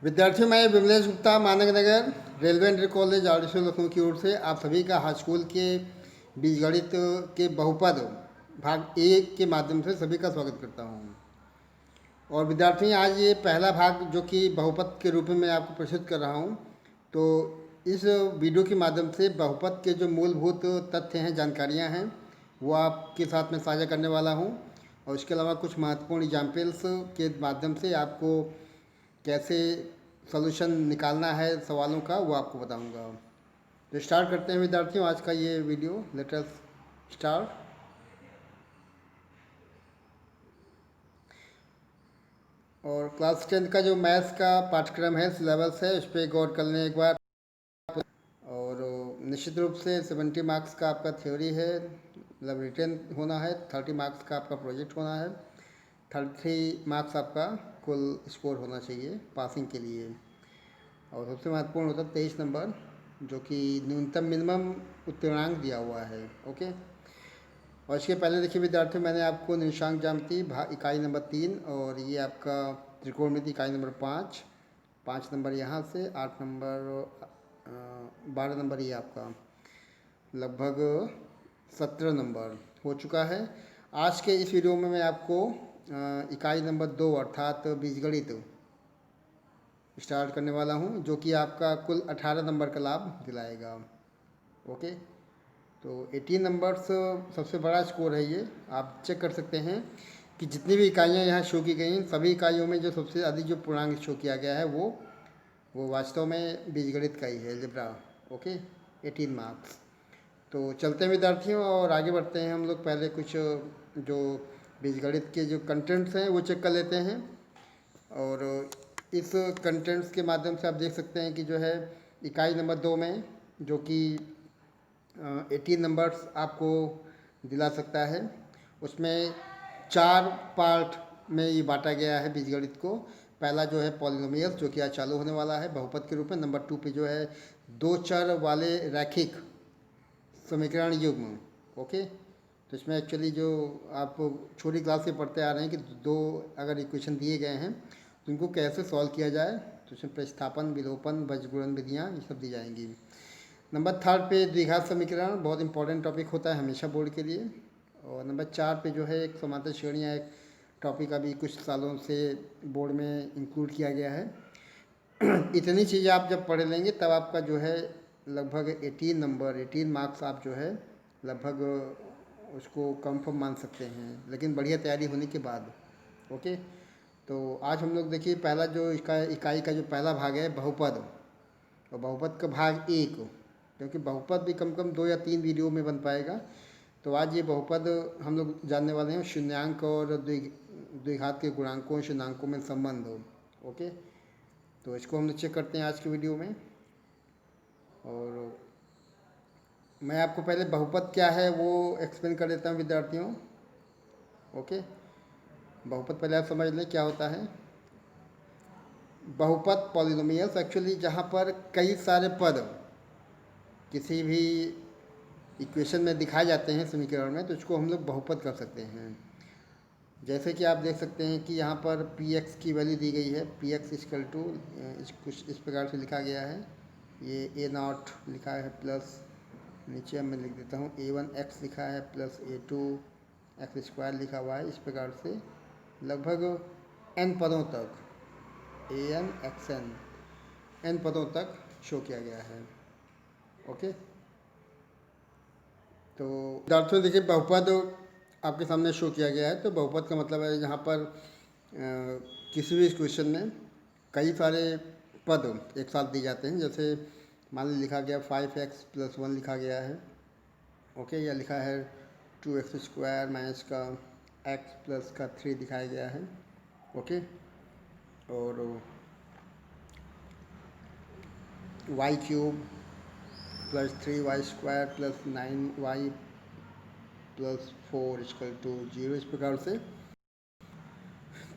विद्यार्थियों, मैं Vimlesh Gupta, Manak Nagar, railway inter college RDC Lucknow की ओर से आप सभी का हाई स्कूल के बीजगणित के बहुपद भाग एक के माध्यम से सभी का स्वागत करता हूँ। और विद्यार्थी, आज ये पहला भाग जो कि बहुपद के रूप में मैं आपको प्रस्तुत कर रहा हूँ। तो इस वीडियो के माध्यम से बहुपद के जो मूलभूत तथ्य हैं, जानकारियाँ हैं, वो आपके साथ में साझा करने वाला हूँ। और इसके अलावा कुछ महत्वपूर्ण एग्जाम्पल्स के माध्यम से आपको कैसे सॉल्यूशन निकालना है सवालों का, वो आपको बताऊंगा। तो स्टार्ट करते हैं विद्यार्थियों आज का ये वीडियो। Let us start. और क्लास 10 का जो मैथ्स का पाठ्यक्रम है, सिलेबस है, उस पर गौर कर लें एक बार। और निश्चित रूप से 70 मार्क्स का आपका थ्योरी है, मतलब रिटर्न होना है। 30 मार्क्स का आपका प्रोजेक्ट होना है। 33 मार्क्स आपका कुल स्कोर होना चाहिए पासिंग के लिए। और सबसे महत्वपूर्ण होता है 23 नंबर, जो कि न्यूनतम मिनिमम उत्तीर्णांक दिया हुआ है। ओके। और इसके पहले देखिए विद्यार्थियों, मैंने आपको निर्देशांक ज्यामिति इकाई नंबर 3 और ये आपका त्रिकोणमिति इकाई नंबर 5, 5 नंबर यहाँ से 8 नंबर 12 नंबर ये आपका लगभग 17 नंबर हो चुका है। आज के इस वीडियो में मैं आपको इकाई नंबर 2 अर्थात बीजगणित स्टार्ट करने वाला हूँ, जो कि आपका कुल 18 नंबर का लाभ दिलाएगा। ओके। तो 18 नंबर्स सबसे बड़ा स्कोर है ये। आप चेक कर सकते हैं कि जितनी भी इकाइयाँ यहाँ शो की गई हैं, सभी इकाइयों में जो सबसे अधिक जो पूर्णांक शो किया गया है वो वास्तव में बीजगणित का ही है, अलजेब्रा। ओके। 18 मार्क्स। तो चलते हैं विद्यार्थियों और आगे बढ़ते हैं। हम लोग पहले कुछ जो बीजगणित के जो कंटेंट्स हैं वो चेक कर लेते हैं। और इस कंटेंट्स के माध्यम से आप देख सकते हैं कि जो है इकाई नंबर 2 में जो कि 18 नंबर्स आपको दिला सकता है, उसमें 4 पार्ट में ये बांटा गया है बीजगणित को। पहला जो है पॉलिनोमियल, जो कि आज चालू होने वाला है बहुपद के रूप में। नंबर 2 पे जो है दो चर वाले रैखिक समीकरण युग्म। ओके। तो इसमें एक्चुअली जो आप छोटी क्लास से पढ़ते आ रहे हैं कि दो अगर इक्वेशन दिए गए हैं तो इनको कैसे सॉल्व किया जाए, तो इसमें प्रतिस्थापन, विलोपन, बीजगुणन विधियाँ ये सब दी जाएंगी। नंबर 3 पे द्विघात समीकरण बहुत इंपॉर्टेंट टॉपिक होता है हमेशा बोर्ड के लिए। और नंबर 4 पे जो है एक समांतर श्रेणियाँ, एक टॉपिक अभी कुछ सालों से बोर्ड में इंक्लूड किया गया है। इतनी चीज़ें आप जब पढ़ लेंगे तब आपका जो है लगभग 18 मार्क्स आप जो है लगभग उसको कंफर्म मान सकते हैं, लेकिन बढ़िया तैयारी होने के बाद। ओके। तो आज हम लोग देखिए पहला जो इकाई का जो पहला भाग है बहुपद, और बहुपद का भाग एक, क्योंकि बहुपद भी कम कम 2 या 3 वीडियो में बन पाएगा। तो आज ये बहुपद हम लोग जानने वाले हैं, शून्यांक और द्विघात के गुणांकों शून्यांकों में संबंध हो। ओके। तो इसको हम लोग चेक करते हैं आज की वीडियो में। और मैं आपको पहले बहुपद क्या है वो एक्सप्लेन कर देता हूँ विद्यार्थियों। ओके। बहुपद पहले आप समझ लें क्या होता है। बहुपद पॉलिनोमियल्स एक्चुअली जहाँ पर कई सारे पद किसी भी इक्वेशन में दिखाए जाते हैं समीकरण में, तो इसको हम लोग बहुपद कर सकते हैं। जैसे कि आप देख सकते हैं कि यहाँ पर पी एक्स की वैल्यू दी गई है। पी एक्स इक्वल टू कुछ इस प्रकार से लिखा गया है। ये ए नॉट लिखा है प्लस, नीचे मैं लिख देता हूँ A1 एक्स लिखा है प्लस A2 एक्स स्क्वायर लिखा हुआ है। इस प्रकार से लगभग n पदों तक, an xn n पदों तक शो किया गया है। ओके। तो विद्यार्थियों देखिए बहुपद आपके सामने शो किया गया है। तो बहुपद का मतलब है जहाँ पर किसी भी इक्वेशन में कई सारे पद एक साथ दिए जाते हैं। जैसे मान लीजिए लिखा गया 5x + 1 लिखा गया है। ओके। या लिखा है 2x स्क्वायर माइनस का x प्लस का 3 दिखाया गया है। ओके। और y cube plus 3y square plus 9y plus 4 equal to 0, इस प्रकार से।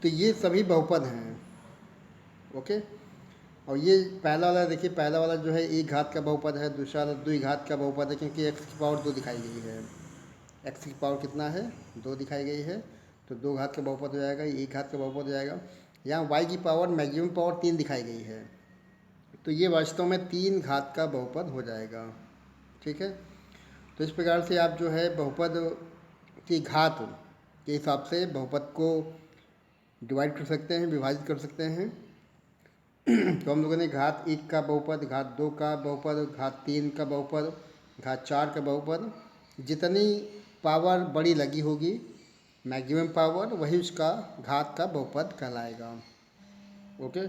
तो ये सभी बहुपद हैं। ओके। और ये पहला वाला देखिए, पहला वाला जो है एक घात का बहुपद है, दूसरा वाला द्विघात का बहुपद है, क्योंकि x की पावर 2 दिखाई गई है। x की पावर कितना है, 2 दिखाई गई है। तो 2 घात का बहुपद हो जाएगा, ये 1 घात का बहुपद हो जाएगा। यहाँ y की पावर मैक्सिमम पावर 3 दिखाई गई है, तो ये वास्तव में 3 घात का बहुपद हो जाएगा। ठीक है, तो इस प्रकार से आप जो है बहुपद की घात के हिसाब से बहुपद को डिवाइड कर सकते हैं, विभाजित कर सकते हैं। तो हम लोगों ने घात 1 का बहुपद, घात 2 का बहुपद, घात 3 का बहुपद, घात 4 का बहुपद, जितनी पावर बड़ी लगी होगी मैक्सिमम पावर, वही उसका घात का बहुपद कहलाएगा। ओके,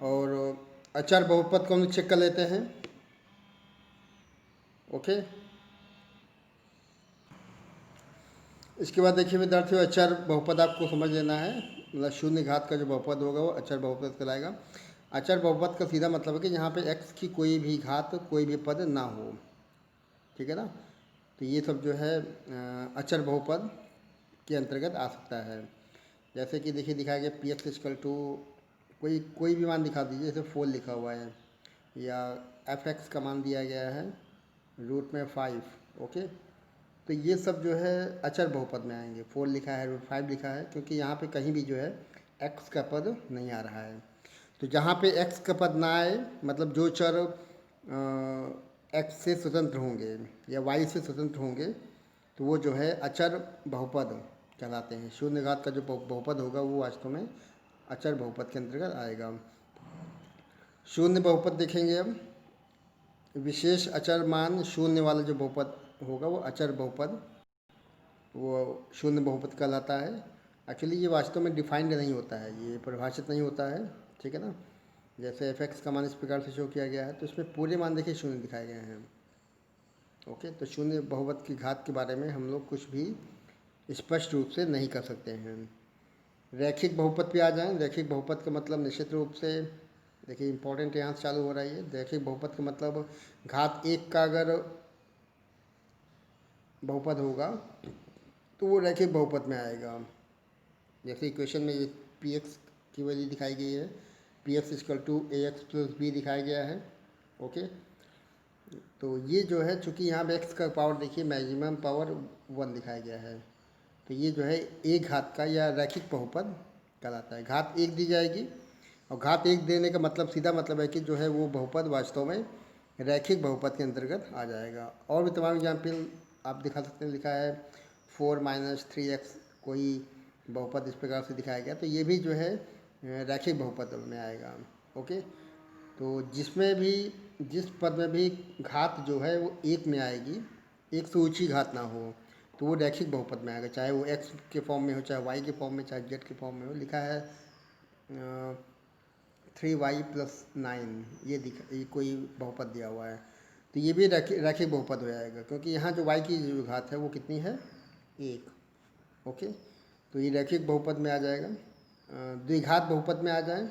और अचर बहुपद को हम लोग चेक कर लेते हैं। ओके, इसके बाद देखिए विद्यार्थियों, अचर बहुपद आपको समझ लेना है, मतलब शून्य घात का जो बहुपद होगा वो अचर बहुपद कहलाएगा। अचर बहुपद का सीधा मतलब है कि यहाँ पे x की कोई भी घात, कोई भी पद ना हो। ठीक है ना, तो ये सब जो है अचर बहुपद के अंतर्गत आ सकता है। जैसे कि देखिए दिखाया गया पी एक्स इक्वल टू कोई भी मान दिखा दीजिए, जैसे 4 लिखा हुआ है, या एफ एक्स का मान दिया गया है रूट में 5। ओके, तो ये सब जो है अचर बहुपद में आएंगे। 4 लिखा है, रूट 5 लिखा है, क्योंकि यहाँ पे कहीं भी जो है x का पद नहीं आ रहा है। तो जहाँ पे x का पद ना आए, मतलब जो चर x से स्वतंत्र होंगे या y से स्वतंत्र होंगे, तो वो जो है अचर बहुपद कहलाते हैं। शून्य घात का जो बहुपद होगा वो वास्तव में अचर बहुपद के अंतर्गत आएगा। शून्य बहुपद देखेंगे अब। विशेष अचर मान शून्य वाला जो बहुपद होगा वो अचर बहुपद, वो शून्य बहुपद कहलाता है। एक्चुअली ये वास्तव में डिफाइंड नहीं होता है, ये परिभाषित नहीं होता है। ठीक है ना, जैसे एफ एक्स का मान इस प्रकार से शो किया गया है, तो इसमें पूरे मान देखिए शून्य दिखाए गए हैं। ओके, तो शून्य बहुपद की घात के बारे में हम लोग कुछ भी स्पष्ट रूप से नहीं कर सकते हैं। रैखिक बहुपद पे आ जाएं। रैखिक बहुपद का मतलब निश्चित रूप से देखिए इंपॉर्टेंट यहाँ से चालू हो रहा है ये। रैखिक बहुपद का मतलब घात 1 का अगर बहुपद होगा तो वो रैखिक बहुपद में आएगा। जैसे इक्वेशन में ये पी एक्स की वैल्यू दिखाई गई है, P X equal to A X plus B दिखाया गया है। ओके, तो ये जो है चूँकि यहाँ पे एक्स का पावर देखिए मैक्सिमम पावर 1 दिखाया गया है, तो ये जो है एक घात का या रैखिक बहुपद कहलाता है। घात 1 दी जाएगी, और घात 1 देने का मतलब सीधा मतलब है कि जो है वो बहुपद वास्तव में रैखिक बहुपद के अंतर्गत आ जाएगा। और भी तमाम एग्जाम्पल आप दिखा सकते हैं। लिखा है 4 माइनस 3x, कोई बहुपद इस प्रकार से दिखाया गया, तो ये भी जो है रैखिक बहुपद में आएगा। ओके, तो जिसमें भी जिस पद में भी घात जो है वो 1 में आएगी, 1 से ऊंची घात ना हो, तो वो रैखिक बहुपद में आएगा, चाहे वो x के फॉर्म में हो, चाहे y के फॉर्म में, चाहे z के फॉर्म में हो। लिखा है 3y प्लस 9, ये कोई बहुपद दिया हुआ है, तो ये भी रैखिक बहुपद हो जाएगा, क्योंकि यहाँ जो y की जो घात है वो कितनी है, 1। ओके, तो ये रैखिक बहुपद में आ जाएगा। द्विघात बहुपद में आ जाए,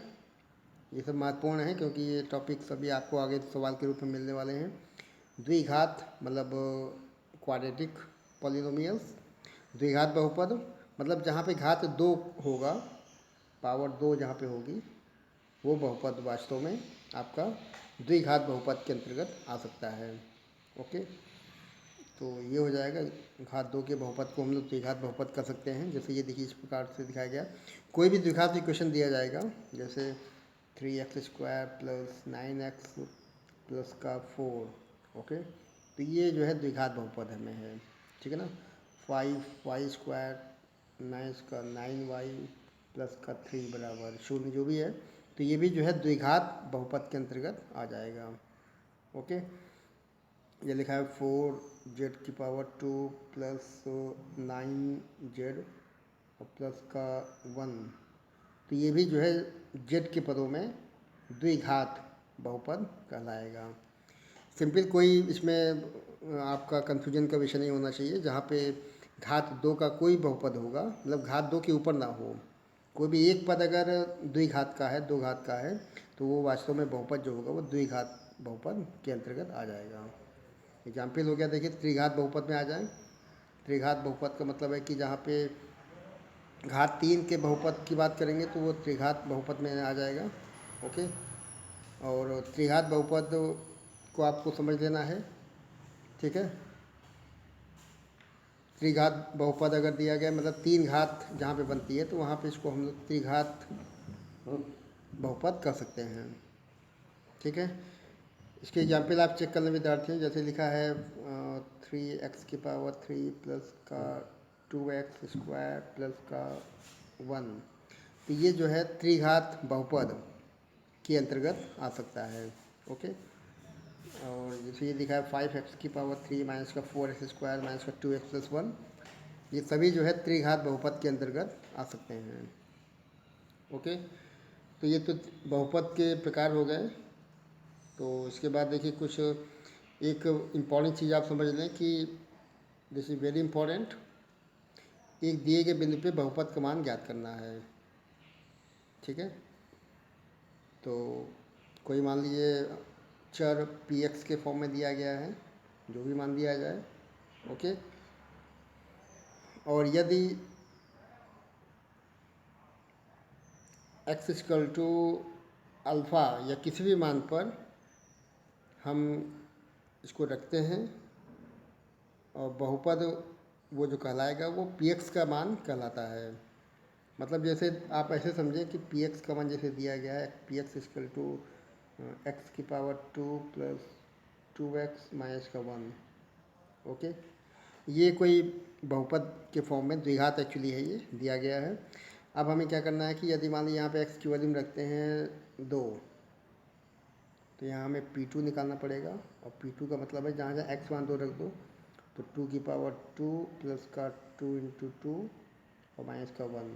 ये सब महत्वपूर्ण है, क्योंकि ये टॉपिक सभी आपको आगे सवाल के रूप में मिलने वाले हैं। द्विघात मतलब क्वाड्रेटिक पॉलिनोमियल्स। द्विघात बहुपद मतलब जहाँ पे घात 2 होगा, पावर 2 जहाँ पे होगी, वो बहुपद वास्तव में आपका द्विघात बहुपद के अंतर्गत आ सकता है। ओके, तो ये हो जाएगा। घात 2 के बहुपद को हम लोग द्विघात बहुपद कर सकते हैं। जैसे ये देखिए इस प्रकार से दिखाया गया, कोई भी द्विघात इक्वेशन दिया जाएगा, जैसे 3x² प्लस 9x प्लस का 4। ओके, तो ये जो है द्विघात बहुपद हमें है। ठीक है ना, 5y² 9y प्लस का 3 बराबर 0 जो भी है, तो ये भी जो है द्विघात बहुपद के अंतर्गत आ जाएगा। ओके, ये लिखा है 4z² प्लस 9z और प्लस का 1, तो ये भी जो है z के पदों में द्विघात बहुपद कहलाएगा। सिंपल कोई इसमें आपका कन्फ्यूजन का विषय नहीं होना चाहिए। जहाँ पे घात 2 का कोई बहुपद होगा, मतलब घात 2 के ऊपर ना हो, कोई भी एक पद अगर द्विघात का है, 2 घात का है, तो वो वास्तव में बहुपद जो होगा वो द्विघात बहुपद के अंतर्गत आ जाएगा। एग्जाम्पल हो गया देखिए, त्रिघात बहुपद में आ जाए। त्रिघात बहुपद का मतलब है कि जहाँ पे घात 3 के बहुपद की बात करेंगे तो वो त्रिघात बहुपद में आ जाएगा। ओके, और त्रिघात बहुपद को आपको समझ लेना है। ठीक है, त्रिघात बहुपद अगर दिया गया, मतलब तीन घात जहाँ पे बनती है तो वहाँ पे इसको हम लोग त्रिघात बहुपद कर सकते हैं। ठीक है, इसके एग्जाम्पल आप चेक कर लें विद्यार्थियों। जैसे लिखा है 3x³ प्लस का 2x² प्लस का 1, तो ये जो है त्रिघात बहुपद के अंतर्गत आ सकता है। ओके, और जैसे ये लिखा है 5x³ माइनस का 4x² माइनस का 2x प्लस 1, ये सभी जो है त्रिघात बहुपद के अंतर्गत आ सकते हैं। ओके, तो ये तो बहुपद के प्रकार हो गए। तो इसके बाद देखिए कुछ एक इम्पॉर्टेंट चीज़ आप समझ लें कि दिस इज़ वेरी इम्पॉर्टेंट, एक दिए गए बिंदु पे बहुपद का मान ज्ञात करना है। ठीक है, तो कोई मान लीजिए चर px के फॉर्म में दिया गया है, जो भी मान दिया जाए। ओके, और यदि x इक्वल टू अल्फ़ा या किसी भी मान पर हम इसको रखते हैं और बहुपद वो जो कहलाएगा वो px का मान कहलाता है। मतलब जैसे आप ऐसे समझें कि px का मान जैसे दिया गया है px equal to x⁻² plus 2x minus का 1। ओके, ये कोई बहुपद के फॉर्म में द्विघात एक्चुअली है, ये दिया गया है। अब हमें क्या करना है कि यदि मान लीजिए यहाँ पे x की वैल्यू रखते हैं 2, तो यहाँ हमें P2 निकालना पड़ेगा। और P2 का मतलब है जहाँ जहाँ x मान 2 रख दो, तो 2² प्लस का 2 × 2 और माइनस का 1,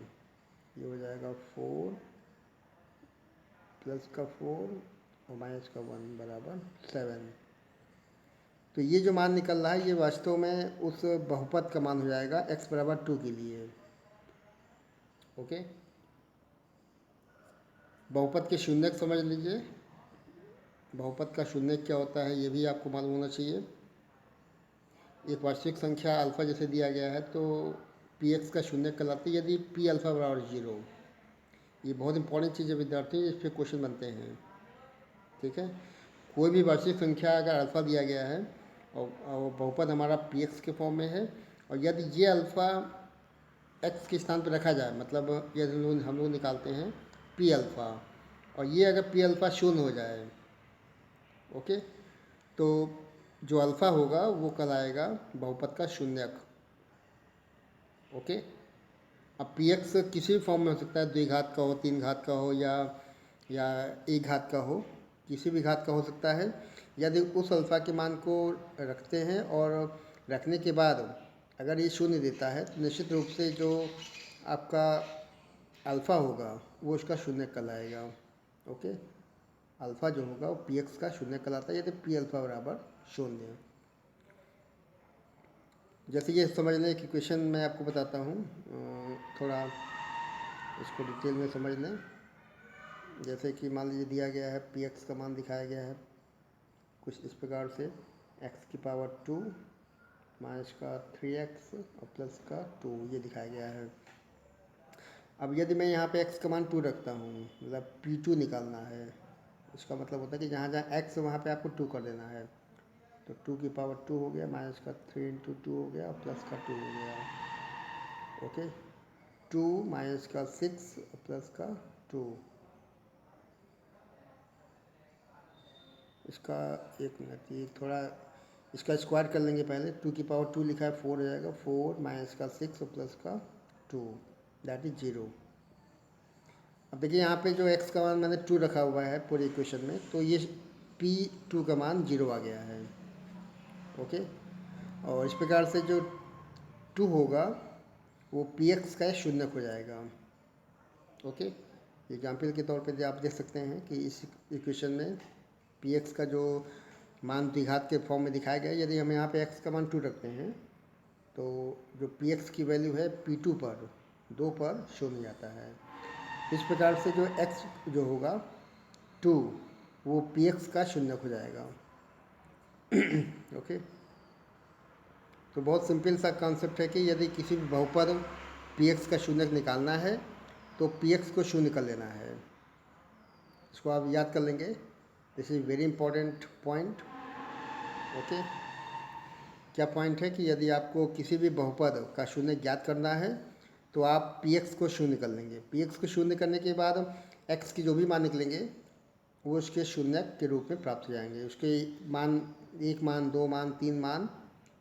ये हो जाएगा 4 प्लस का 4 और माइनस का 1 बराबर 7। तो ये जो मान निकल रहा है ये वास्तव में उस बहुपद का मान हो जाएगा x बराबर 2 के लिए। ओके, बहुपद के शून्यक समझ लीजिए। बहुपद का शून्यक क्या होता है ये भी आपको मालूम होना चाहिए। एक वास्तविक संख्या अल्फ़ा जैसे दिया गया है तो px का शून्यक कहलाती है यदि p अल्फ़ा बराबर 0। ये बहुत इंपॉर्टेंट चीज़ है विद्यार्थी, इस पर क्वेश्चन बनते हैं। ठीक है, कोई भी वास्तविक संख्या अगर अल्फ़ा दिया गया है और बहुपद हमारा px के फॉर्म में है, और यदि ये अल्फ़ा x के स्थान पर रखा जाए, मतलब यदि हम लोग निकालते हैं p अल्फ़ा, और ये अगर p अल्फ़ा शून्य हो जाए, ओके, तो जो अल्फ़ा होगा वो कहलाएगा बहुपद का शून्यक। ओके, अब px किसी भी फॉर्म में हो सकता है, द्विघात का हो, तीन घात का हो, या एक घात का हो, किसी भी घात का हो सकता है। यदि उस अल्फ़ा के मान को रखते हैं और रखने के बाद अगर ये शून्य देता है तो निश्चित रूप से जो आपका अल्फ़ा होगा वो उसका शून्य कहलाएगा। ओके, अल्फ़ा जो होगा वो px का शून्य कहलाता है यदि p अल्फ़ा बराबर शून्य। जैसे ये समझ लें कि क्वेश्चन मैं आपको बताता हूँ, थोड़ा इसको डिटेल में समझ लें। जैसे कि मान लीजिए दिया गया है px का मान दिखाया गया है कुछ इस प्रकार से x⁻² माइनस का 3x और प्लस का 2, ये दिखाया गया है। अब यदि मैं यहाँ पे x का मान 2 रखता हूँ, मतलब P2 निकालना है, इसका मतलब होता है कि जहाँ जहाँ x वहाँ पे आपको 2 कर देना है। तो 2⁻² हो गया, माइनस का 3 × 2 हो गया और प्लस का 2 हो गया। ओके, 2 माइनस का 6 प्लस का 2, इसका एक मिनट, ये थोड़ा इसका स्क्वायर कर लेंगे पहले। 2⁻² लिखा है 4 हो जाएगा, 4 माइनस का 6 और प्लस का 2, दैट इज़ 0। अब देखिए यहाँ पे जो x का मान मैंने 2 रखा हुआ है पूरे इक्वेशन में, तो ये P2 का मान 0 आ गया है। ओके, और इस प्रकार से जो 2 होगा वो px का शून्यक हो जाएगा। ओके, एग्जाम्पल के तौर पे आप देख सकते हैं कि इस इक्वेशन में px का जो मान द्विघात के फॉर्म में दिखाया गया है, यदि हम यहाँ पे x का मान 2 रखते हैं तो जो px की वैल्यू है P2 पर 2 पर शून्य आता है। इस प्रकार से जो x जो होगा 2 वो px का शून्यक हो जाएगा। ओके, तो बहुत सिंपल सा कॉन्सेप्ट है कि यदि किसी भी बहुपद px का शून्यक निकालना है तो px को शून्य कर लेना है। इसको आप याद कर लेंगे, this is very important point. Okay, क्या पॉइंट है कि यदि आपको किसी भी बहुपद का शून्य ज्ञात करना है तो आप पी एक्स को शून्य कर लेंगे। पी एक्स को शून्य करने के बाद एक्स की जो भी मान निकलेंगे वो उसके शून्य के रूप में प्राप्त हो जाएंगे। उसके मान, एक मान, दो मान, तीन मान,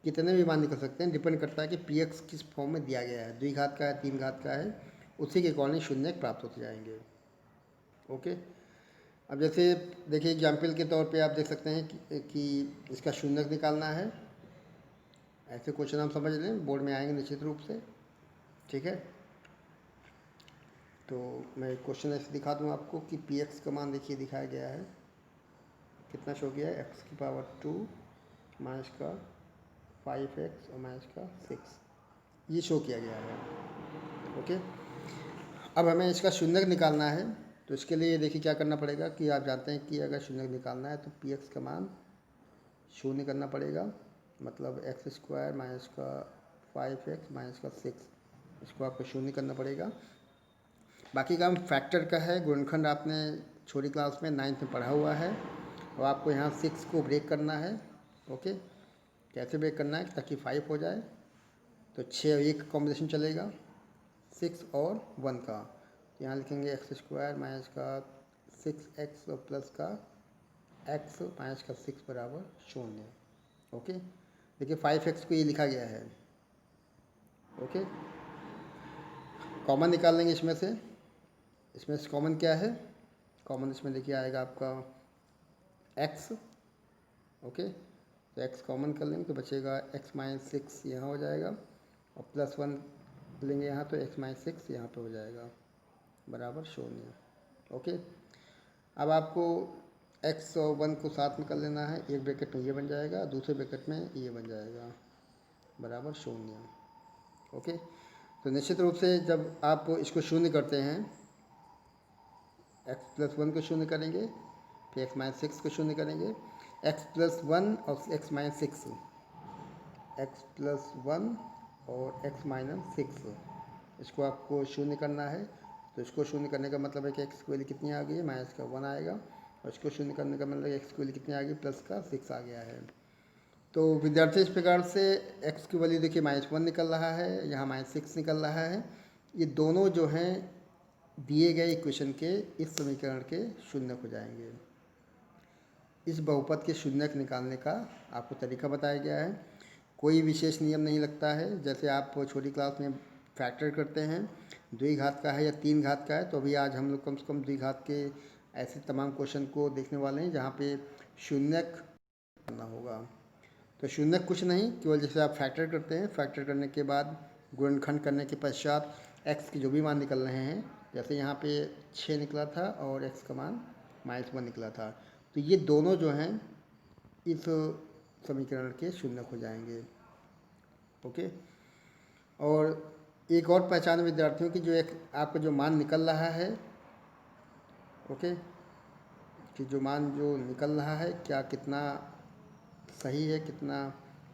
कितने भी मान निकल सकते हैं, डिपेंड करता है कि पी एक्स किस फॉर्म में दिया गया है, द्विघात का है, तीन घात का है, उसी के अकॉर्डिंग शून्य प्राप्त होते जाएंगे। ओके। अब जैसे देखिए एग्जाम्पल के तौर पे आप देख सकते हैं कि इसका शून्य निकालना है। ऐसे क्वेश्चन हम समझ लें, बोर्ड में आएंगे निश्चित रूप से। ठीक है, तो मैं क्वेश्चन ऐसे दिखा दूँ आपको कि पी एक्स का मान देखिए दिखाया गया है, कितना शो किया है, एक्स की पावर 2 माइनस का 5x और माइनस का 6, ये शो किया गया है। ओके। अब हमें इसका शून्य निकालना है, तो इसके लिए देखिए क्या करना पड़ेगा कि आप जानते हैं कि अगर शून्य निकालना है तो पी एक्स का मान शून्य करना पड़ेगा, मतलब एक्स स्क्वायर माइनस का 5x माइनस का 6, इसको आपको शून्य करना पड़ेगा। बाकी काम फैक्टर का है, गुणनखंड आपने छोटी क्लास में 9th में पढ़ा हुआ है, और आपको यहाँ 6 को ब्रेक करना है। ओके, कैसे ब्रेक करना है ताकि 5 हो जाए, तो 6 और 1 का कॉम्बिनेशन चलेगा, 6 और 1 का। तो यहाँ लिखेंगे एक्स स्क्वायर माइनस का 6x और प्लस का x माइनस का 6 बराबर 0। ओके, देखिए 5x को ये लिखा गया है। ओके, कॉमन निकाल लेंगे इसमें से कॉमन क्या है, कॉमन इसमें देखिए आएगा आपका x। ओके, तो x कॉमन कर लेंगे तो बचेगा x माइनस 6 यहाँ हो जाएगा, और प्लस 1 लेंगे यहाँ तो x माइनस 6 यहाँ पे हो जाएगा बराबर 0। ओके, अब आपको x और 1 को साथ में कर लेना है, एक ब्रैकेट में ये बन जाएगा, दूसरे ब्रैकेट में ये बन जाएगा बराबर 0। ओके, तो निश्चित रूप से जब आप इसको शून्य करते हैं, x प्लस 1 को शून्य करेंगे, फिर x माइनस 6 को शून्य करेंगे, x प्लस 1 और x माइनस 6, x प्लस 1 और x माइनस 6, इसको आपको शून्य करना है। तो इसको शून्य करने का मतलब है कि x की वैल्यू कितनी आ गई है, माइनस का 1 आएगा, और इसको शून्य करने का मतलब x की वैल्यू कितनी आ गई, प्लस का 6 आ गया है। तो विद्यार्थी इस प्रकार से x की वैल्यू देखिए -1 निकल रहा है, यहाँ -6 निकल रहा है। ये दोनों जो हैं दिए गए इक्वेशन के इस समीकरण के शून्य हो जाएंगे। इस बहुपद के शून्यक निकालने का आपको तरीका बताया गया है। कोई विशेष नियम नहीं लगता है, जैसे आप छोटी क्लास में फैक्टर करते हैं, द्विघात का है या तीन घात का है, तो अभी आज हम लोग कम से कम द्विघात के ऐसे तमाम क्वेश्चन को देखने वाले हैं जहाँ पे शून्यक करना होगा। तो शून्यक कुछ नहीं, केवल जैसे आप फैक्टर करते हैं, फैक्टर करने के बाद गुणनखंड करने के पश्चात x के जो भी मान निकल रहे हैं, जैसे यहाँ पे 6 निकला था और x का मान -1 निकला था, तो ये दोनों जो हैं इस समीकरण के शून्यक हो जाएंगे। ओके, और एक और पहचान विद्यार्थियों की, जो एक आपका जो मान निकल रहा है, ओके, कि जो मान जो निकल रहा है क्या कितना सही है, कितना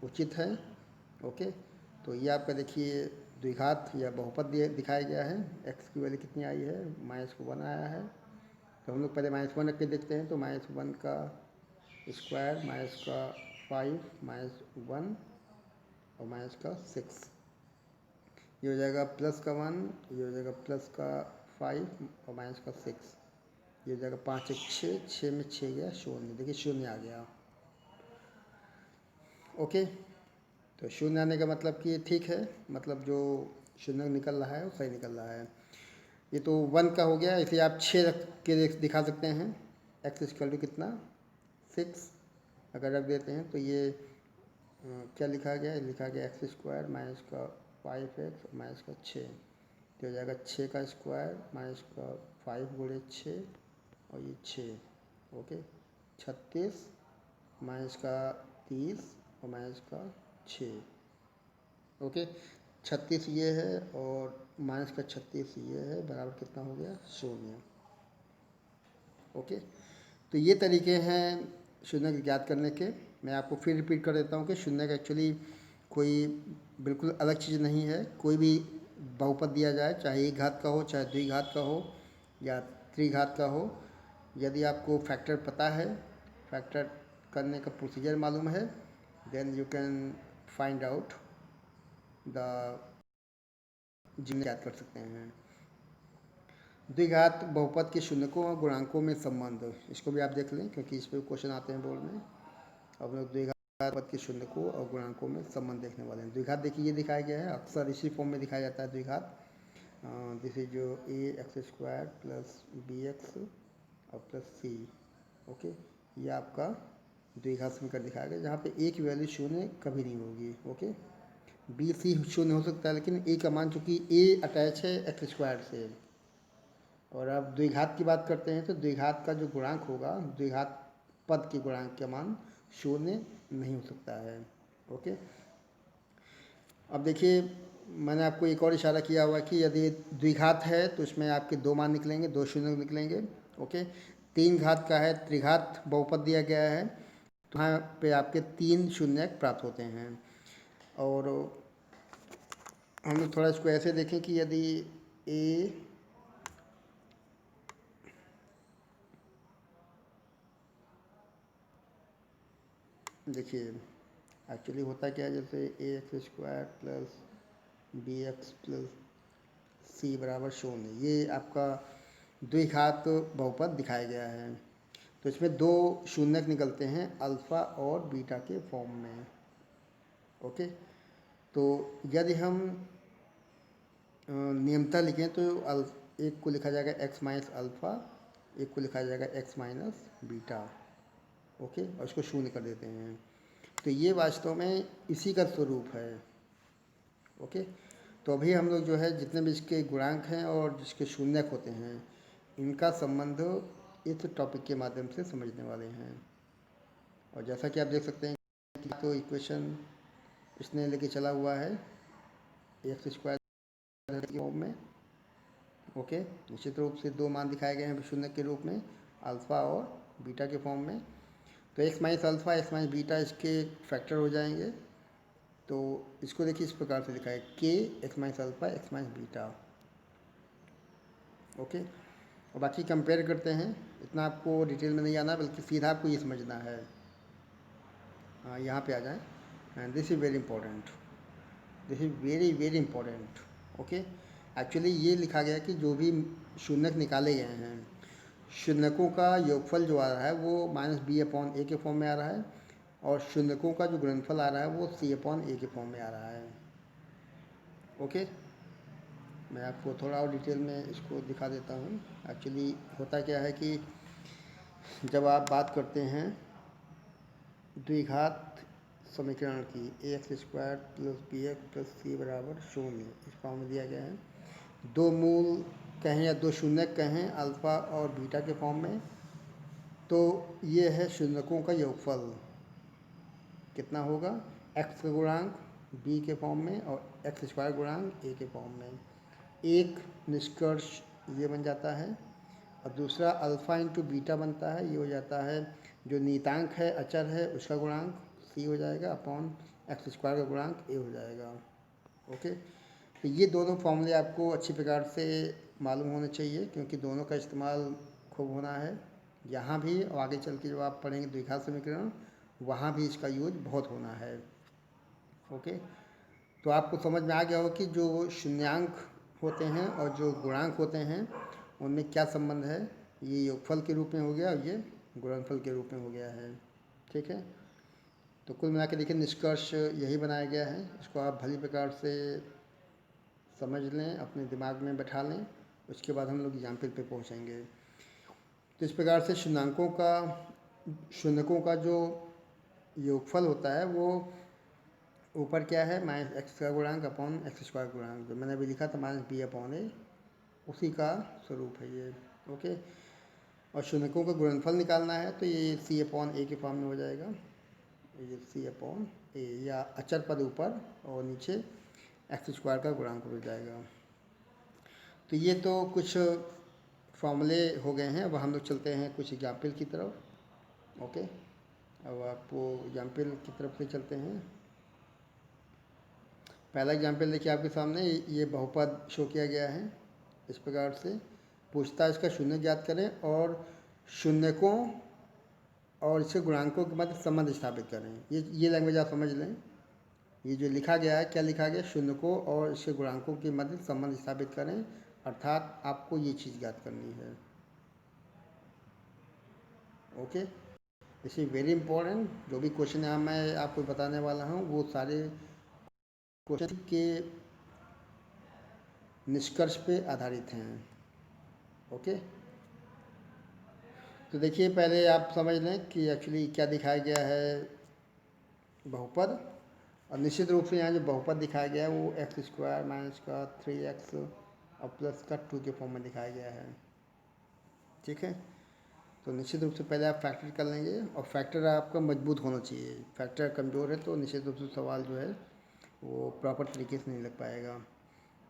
उचित है। ओके, तो ये आपका देखिए द्विघात या बहुपद दिखाया गया है, x की वैल्यू कितनी आई है, -1 आया है। तो हम लोग पहले -1 रख के देखते हैं, तो -1 का स्क्वायर माइनस का 5 -1 और माइनस का 6, ये हो जाएगा प्लस का 1, ये हो जाएगा प्लस का 5 और माइनस का 6, ये हो जाएगा 5 1 6, 6 में 6 गया 0, देखिए 0 आ गया। ओके, तो 0 आने का मतलब कि ठीक है, मतलब जो शून्य निकल रहा है वो सही निकल रहा है। ये तो 1 का हो गया, इसे आप 6 रख के दिखा सकते हैं, x इक्वल टू कितना 6 अगर रख देते हैं तो ये क्या लिखा गया है, लिखा गया एक्स स्क्वायर माइनस का 5x माइनस का 6, तो हो जाएगा 6 का स्क्वायर माइनस का 5 गुणे 6 और ये 6। ओके, 36 माइनस का 30 और माइनस का 6। ओके, 36 ये है और माइनस का 36 ये है, बराबर कितना हो गया 0। ओके, तो ये तरीके हैं शून्य ज्ञात करने के। मैं आपको फिर रिपीट कर देता हूँ कि शून्य का एक्चुअली कोई बिल्कुल अलग चीज़ नहीं है। कोई भी बहुपद दिया जाए, चाहे एक घात का हो, चाहे द्विघात का हो या त्रिघात का हो, यदि आपको फैक्टर पता है, फैक्टर करने का प्रोसीजर मालूम है, then you can find out the जिन्हें याद कर सकते हैं। द्विघात बहुपद के शून्यकों और गुणांकों में संबंध, इसको भी आप देख लें क्योंकि इस पर क्वेश्चन आते हैं बोर्ड में। अब लोग द्विघात बहुपद के शून्यकों और गुणांकों में संबंध देखने वाले हैं। द्विघात देखिए ये दिखाया गया है, अक्सर इसी फॉर्म में दिखाया जाता है द्विघात। दिस इज जो A X square plus B X और प्लस सी। ओके, ये आपका द्विघात समीकरण दिखाया गया जहाँ पे ए की वैल्यू शून्य कभी नहीं होगी। ओके, बी सी शून्य हो सकता है लेकिन ए का मान चूँकि ए अटैच है एक्स स्क्वायर से। और अब द्विघात की बात करते हैं तो द्विघात का जो गुणांक होगा, द्विघात पद के गुणांक का मान शून्य नहीं हो सकता है। ओके, अब देखिए मैंने आपको एक और इशारा किया हुआ कि यदि द्विघात है तो इसमें आपके दो मान निकलेंगे, दो शून्य निकलेंगे। ओके, तीन घात का है, त्रिघात बहुपद दिया गया है तो यहाँ पे आपके तीन शून्य प्राप्त होते हैं। और हम लोग थोड़ा इसको ऐसे देखें कि यदि ए देखिए एक्चुअली होता क्या है, जैसे A X square plus B X plus C बराबर शून्य, ये आपका द्विघात बहुपद दिखाया गया है। तो इसमें दो शून्यक निकलते हैं अल्फ़ा और बीटा के फॉर्म में। ओके, तो यदि हम नियमता लिखें तो एक को लिखा जाएगा एक्स माइनस अल्फ़ा, एक को लिखा जाएगा एक्स माइनस बीटा। ओके, और इसको शून्य कर देते हैं। तो ये वास्तव में इसी का स्वरूप है। ओके, तो अभी हम लोग जो है जितने भी इसके गुणांक हैं और जिसके शून्यक होते हैं इनका संबंध इस टॉपिक के माध्यम से समझने वाले हैं। और जैसा कि आप देख सकते हैं कि तो इक्वेशन इसने लेके चला हुआ है एक्स स्क्वायर के फॉर्म में। ओके, निश्चित रूप से दो मान दिखाए गए हैं शून्य के रूप में, अल्फ़ा और बीटा के फॉर्म में। तो x minus alpha x minus beta इसके फैक्टर हो जाएंगे। तो इसको देखिए इस प्रकार से लिखा है के x minus alpha x minus beta. Okay, और बाकी कंपेयर करते हैं, इतना आपको डिटेल में नहीं आना बल्कि सीधा आपको ये समझना है। हाँ, यहाँ पे आ जाएं, and this is very important, this is very very important. Okay, actually ये लिखा गया कि जो भी शून्यक निकाले गए हैं, शून्यकों का योगफल जो आ रहा है वो माइनस बी अपॉन ए के फॉर्म में आ रहा है और शून्यकों का जो गुणनफल आ रहा है वो सी अपॉन ए के फॉर्म में आ रहा है। ओके, मैं आपको थोड़ा और डिटेल में इसको दिखा देता हूँ। एक्चुअली होता क्या है कि जब आप बात करते हैं द्विघात समीकरण की, A X square plus B X plus C बराबर शून्य, इस फॉर्म में दिया गया है। दो मूल कहें या दो शून्यक कहें अल्फ़ा और बीटा के फॉर्म में, तो ये है शून्यकों का योगफल कितना होगा, एक्स का गुणांक बी के फॉर्म में और एक्स स्क्वायर गुणांक ए के फॉर्म में। एक निष्कर्ष ये बन जाता है और दूसरा अल्फ़ा इंटू बीटा बनता है, ये हो जाता है जो नियतांक है अचर है उसका गुणांक सी हो जाएगा अपॉन एक्स स्क्वायर का गुणांक ए हो जाएगा। ओके, तो ये दोनों फॉर्मूले आपको अच्छी प्रकार से मालूम होने चाहिए क्योंकि दोनों का इस्तेमाल खूब होना है यहाँ भी, और आगे चल के जब आप पढ़ेंगे द्विघात समीकरण वहाँ भी इसका यूज बहुत होना है। ओके, तो आपको समझ में आ गया हो कि जो शून्यांक होते हैं और जो गुणांक होते हैं उनमें क्या संबंध है। ये योगफल के रूप में हो गया और ये गुणनफल के रूप में हो गया है। ठीक है, तो कुल मिला के देखिए निष्कर्ष यही बनाया गया है, इसको आप भली प्रकार से समझ लें, अपने दिमाग में बैठा लें, उसके बाद हम लोग एग्जाम्पल पे पहुँचेंगे। तो इस प्रकार से शून्यकों का जो योगफल होता है वो ऊपर क्या है माइनस एक्स का गुणांक अपॉन एक्स स्क्वायर गुणांक, जो मैंने अभी लिखा था माइनस बी अपॉन ए, उसी का स्वरूप है ये। ओके, और शून्यकों का गुणनफल निकालना है तो ये सी अपॉन ए के फॉर्म में हो जाएगा, ये सी अपॉन ए, या अचर पद ऊपर और नीचे एक्स स्क्वायर का गुणांक हो जाएगा। तो ये तो कुछ फॉर्मूले हो गए हैं। अब हम लोग चलते हैं कुछ एग्जाम्पल की तरफ। ओके, अब आपको एग्जाम्पल की तरफ से चलते हैं। पहला एग्जाम्पल देखिए आपके सामने, ये बहुपद शो किया गया है इस प्रकार से, पूछता है इसका शून्य ज्ञात करें और शून्यकों और इसके गुणांकों के मध्य संबंध स्थापित करें। ये लैंग्वेज आप समझ लें, ये जो लिखा गया है, क्या लिखा गया, शून्यकों और इसके गुणांकों के मध्य संबंध स्थापित करें, अर्थात आपको ये चीज़ ज्ञात करनी है। ओके, इसी वेरी इंपॉर्टेंट जो भी क्वेश्चन यहाँ मैं आपको बताने वाला हूँ वो सारे क्वेश्चन के निष्कर्ष पे आधारित हैं। ओके, तो देखिए पहले आप समझ लें कि एक्चुअली क्या दिखाया गया है, बहुपद। और निश्चित रूप से यहाँ जो बहुपद दिखाया गया है वो एक्स स्क्वायर माइनस का 3x और प्लस का 2 के फॉर्म में दिखाया गया है। ठीक है, तो निश्चित रूप से पहले आप फैक्टर कर लेंगे, और फैक्टर आपका मजबूत होना चाहिए। फैक्टर कमज़ोर है तो निश्चित रूप से सवाल जो है वो प्रॉपर तरीके से नहीं लग पाएगा।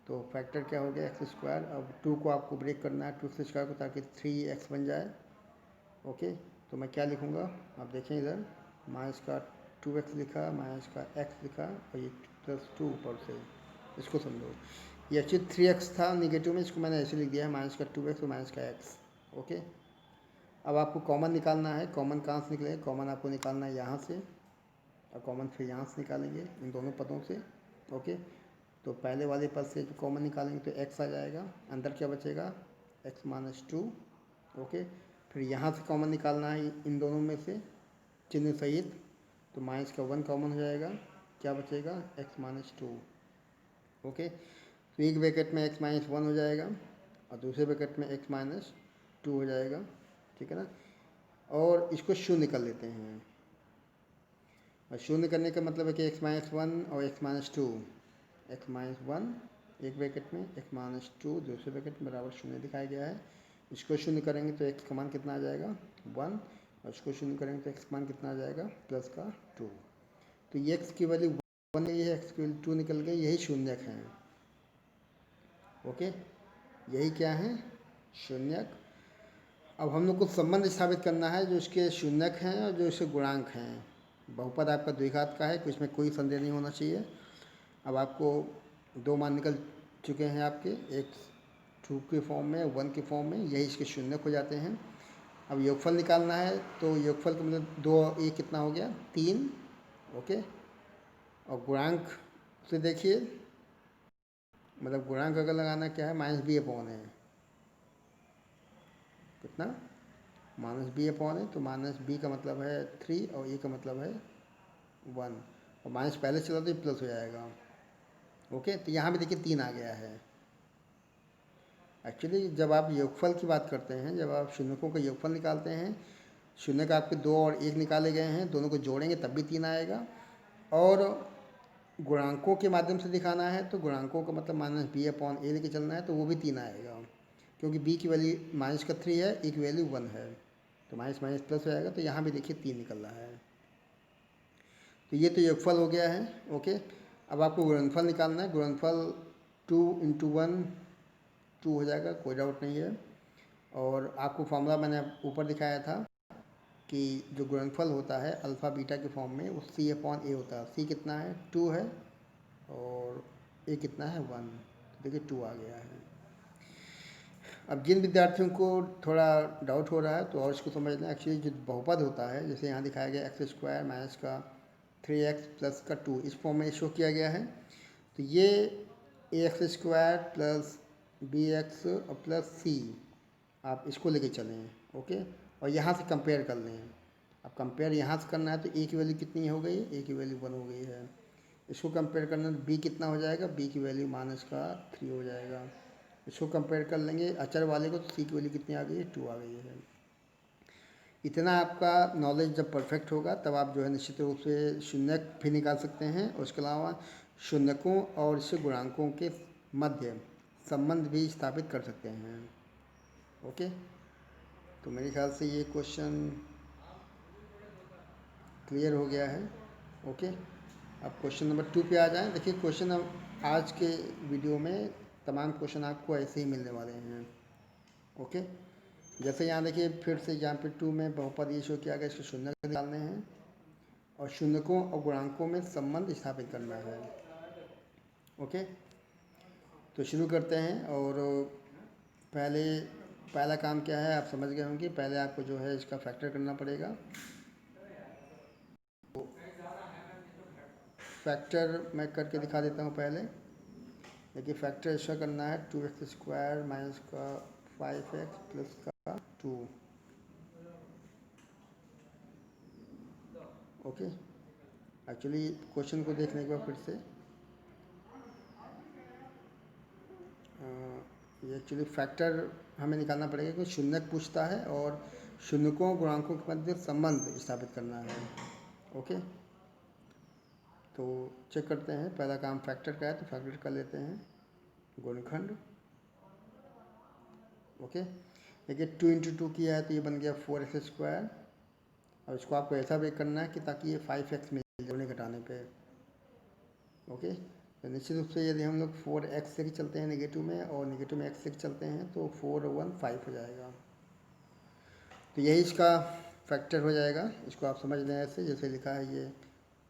तो फैक्टर क्या हो गया, एक्स स्क्वायर। अब 2 को आपको ब्रेक करना है, 2 से स्क्वायर को, ताकि 3x बन जाए। ओके, तो मैं क्या लिखूँगा, आप देखें इधर, माइनस का 2x लिखा, माइनस का x लिखा, और ये +2 ऊपर से, इसको समझो। ये एक्चुअली 3x था निगेटिव में, इसको मैंने ऐसे लिख दिया है, माइनस का 2x और माइनस का x। ओके, अब आपको कॉमन निकालना है। कॉमन कहाँ से निकलेगा, कॉमन आपको निकालना है यहाँ से, और कॉमन फिर यहाँ से निकालेंगे इन दोनों पदों से। ओके, तो पहले वाले पद से जो कॉमन निकालेंगे तो x आ जाएगा, अंदर क्या बचेगा, x माइनस 2। ओके, फिर यहाँ से कॉमन निकालना है इन दोनों में से चिन्ह सहित, तो माइनस का 1 कॉमन हो जाएगा, क्या बचेगा, x माइनस 2। ओके, तो एक ब्रैकेट में x माइनस 1 हो जाएगा और दूसरे ब्रैकेट में x माइनस 2 हो जाएगा। ठीक है ना, और इसको शून्य कर लेते हैं। और शून्य करने का मतलब है कि x माइनस 1 और x माइनस 2, x माइनस 1 एक ब्रैकेट में, x माइनस 2 दूसरे ब्रैकेट में, बराबर शून्य दिखाया गया है। इसको शून्य करेंगे तो x का मान कितना आ जाएगा, 1, और इसको शून्य करेंगे तो x का मान कितना आ जाएगा, प्लस का 2। तो ये x की वैल्यू 1 गई है, x की वैल्यू 2 निकल गई, यही शून्यक हैं। ओके, यही क्या है, शून्यक। अब हम लोग को संबंध स्थापित करना है जो इसके शून्यक हैं और जो इसके गुणांक हैं। बहुपद आपका द्विघात का है, इसमें कोई संदेह नहीं होना चाहिए। अब आपको 2 मान निकल चुके हैं आपके, एक 2 के फॉर्म में, 1 के फॉर्म में, यही इसके शून्यक हो जाते हैं। अब योगफल निकालना है, तो योगफल का मतलब 2 ये कितना हो गया, 3। ओके, और गुणांक से देखिए, मतलब गुणांक अगर लगाना क्या है, माइनस बी अपॉन है, कितना, माइनस बी अपॉन है, तो माइनस बी का मतलब है 3 और ए का मतलब है 1, और माइनस पहले चला तो ये प्लस हो जाएगा। ओके, तो यहाँ भी देखिए 3 आ गया है। एक्चुअली जब आप योगफल की बात करते हैं, जब आप शून्यकों का योगफल निकालते हैं, शून्य का आपके 2 और 1 निकाले गए हैं, दोनों को जोड़ेंगे तब भी 3 आएगा। और गुणांकों के माध्यम से दिखाना है तो गुणांकों का मतलब माइनस बी अपॉन ए लेके चलना है, तो वो भी 3 आएगा, क्योंकि बी की वैल्यू माइनस का 3 है, ए की वैल्यू 1 है, तो माइनस माइनस प्लस हो जाएगा। तो यहाँ भी देखिए 3 निकल रहा है। तो ये तो योगफल हो गया है। ओके, अब आपको गुणनफल निकालना है। गुणनफल 2 × 1 2 हो जाएगा, कोई डाउट नहीं है। और आपको फॉर्मूला मैंने ऊपर दिखाया था कि जो गुणनफल होता है अल्फ़ा बीटा के फॉर्म में, वो सी अपॉन ए होता है। सी कितना है, 2 है, और ए कितना है, 1। देखिए 2 आ गया है। अब जिन विद्यार्थियों को थोड़ा डाउट हो रहा है तो और इसको समझ लें। एक्चुअली जो बहुपद होता है, जैसे यहाँ दिखाया गया एक्स स्क्वायर माइनस का 3x प्लस का 2, इस फॉर्म में शो किया गया है। तो ये A X square plus B X और प्लस सी, आप इसको लेके चलें। ओके, और यहाँ से कंपेयर कर लें। अब कंपेयर यहाँ से करना है तो ए की वैल्यू कितनी हो गई, ए की वैल्यू 1 हो गई है। इसको कंपेयर करना तो बी कितना हो जाएगा, बी की वैल्यू माइनस का 3 हो जाएगा। इसको कंपेयर कर लेंगे अचर वाले को, तो सी की वैल्यू कितनी आ गई है, 2 आ गई है। इतना आपका नॉलेज जब परफेक्ट होगा तब आप जो है निश्चित रूप से शून्यक भी निकाल सकते हैं, और उसके अलावा शून्यकों और इससे गुणांकों के मध्य संबंध भी स्थापित कर सकते हैं। ओके, तो मेरे ख्याल से ये क्वेश्चन क्लियर हो गया है। ओके, अब क्वेश्चन नंबर 2 पे आ जाएं। देखिए क्वेश्चन आज के वीडियो में तमाम क्वेश्चन आपको ऐसे ही मिलने वाले हैं। ओके, जैसे यहाँ देखिए फिर से यहाँ पे 2 में बहुपद ये शो किया गया, इसको शून्य निकालने हैं और शून्यकों और गुणांकों में संबंध स्थापित करना है। ओके, तो शुरू करते हैं। और पहला काम क्या है, आप समझ गए होंगे। पहले आपको जो है इसका फैक्टर करना पड़ेगा। फैक्टर मैं करके दिखा देता हूँ पहले। देखिए फैक्टर ऐसा करना है 2x² माइनस का 5x प्लस का 2। ओके, एक्चुअली क्वेश्चन को देखने के बाद फिर से ये एक्चुअली फैक्टर हमें निकालना पड़ेगा क्योंकि शून्यक पूछता है और शून्यकों गुणांकों के मध्य संबंध स्थापित करना है। ओके, तो चेक करते हैं। पहला काम फैक्टर का है तो फैक्टर कर लेते हैं गुणनखंड। ओके, देखिए 2 इंटू 2 किया है तो ये बन गया 4x²। और इसको आपको ऐसा ब्रेक करना है कि ताकि ये 5x मिल जाए जोड़ने घटाने पे। ओके, तो निश्चित रूप से यदि हम लोग 4x से चलते हैं नेगेटिव में और नेगेटिव में x से चलते हैं तो 4 और 1 5 हो जाएगा। तो यही इसका फैक्टर हो जाएगा। इसको आप समझ लें ऐसे जैसे लिखा है ये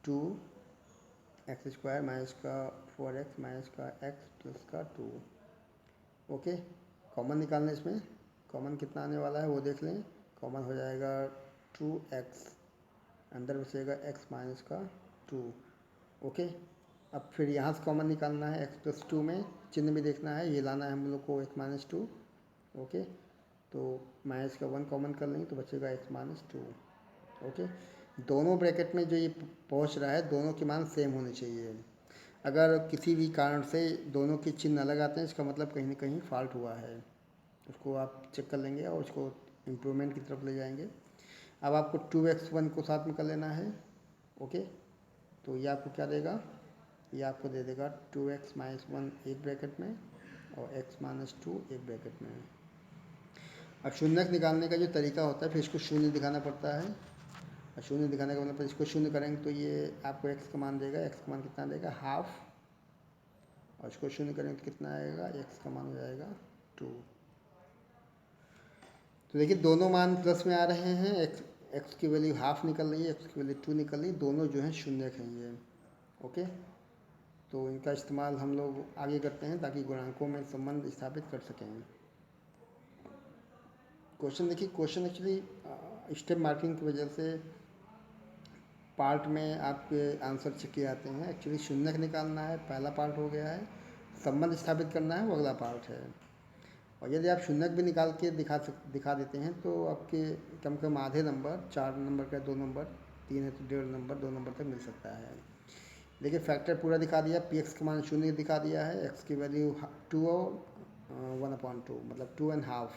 2x² माइनस का 4x माइनस का x प्लस का 2। ओके, कॉमन निकालना इसमें, कॉमन कितना आने वाला है वो देख लें। कॉमन हो जाएगा 2x, अंदर बचेगा x माइनस का 2। ओके, अब फिर यहाँ से कॉमन निकालना है x प्लस 2 में चिन्ह भी देखना है, ये लाना है हम लोग को x माइनस 2। ओके, तो माइनस का 1 कॉमन कर लेंगे तो बचेगा x माइनस 2। ओके, दोनों ब्रैकेट में जो ये पहुँच रहा है दोनों के मान सेम होने चाहिए। अगर किसी भी कारण से दोनों के चिन्ह अलग आते हैं इसका मतलब कहीं ना कहीं फॉल्ट हुआ है, उसको आप चेक कर लेंगे और उसको इम्प्रूवमेंट की तरफ ले जाएंगे। अब आपको 2x1 को साथ में कर लेना है। ओके, तो ये आपको क्या देगा, ये आपको दे देगा 2x माइनस 1 एक ब्रैकेट में और x माइनस 2 एक ब्रैकेट में। अब शून्यक निकालने का जो तरीका होता है फिर इसको शून्य दिखाना पड़ता है। और शून्य दिखाने का मतलब इसको शून्य करेंगे तो ये आपको x का मान देगा। x का मान कितना देगा, हाफ। और इसको शून्य करेंगे तो कितना आएगा, x का मान हो जाएगा 2। तो देखिए दोनों मान प्लस में आ रहे हैं। x की वैल्यू हाफ निकल रही है, x की वैल्यू 2 निकल रही है, दोनों जो हैं शून्यक हैं ये। ओके, तो इनका इस्तेमाल हम लोग आगे करते हैं ताकि गुणांकों में संबंध स्थापित कर सकें। क्वेश्चन देखिए, क्वेश्चन एक्चुअली स्टेप मार्किंग की वजह से पार्ट में आपके आंसर चेक किए जाते हैं। एक्चुअली शून्यक निकालना है, पहला पार्ट हो गया है। संबंध स्थापित करना है वो अगला पार्ट है। और यदि आप शून्यक भी निकाल के दिखा देते हैं तो आपके कम से कम आधे नंबर, 4 नंबर का 2 नंबर, 3 है तो 1.5 नंबर, 2 नंबर तक मिल सकता है। देखिए फैक्टर पूरा दिखा दिया, px का मान शून्य दिखा दिया है, x की वैल्यू 2 और 1/2 मतलब 2.5।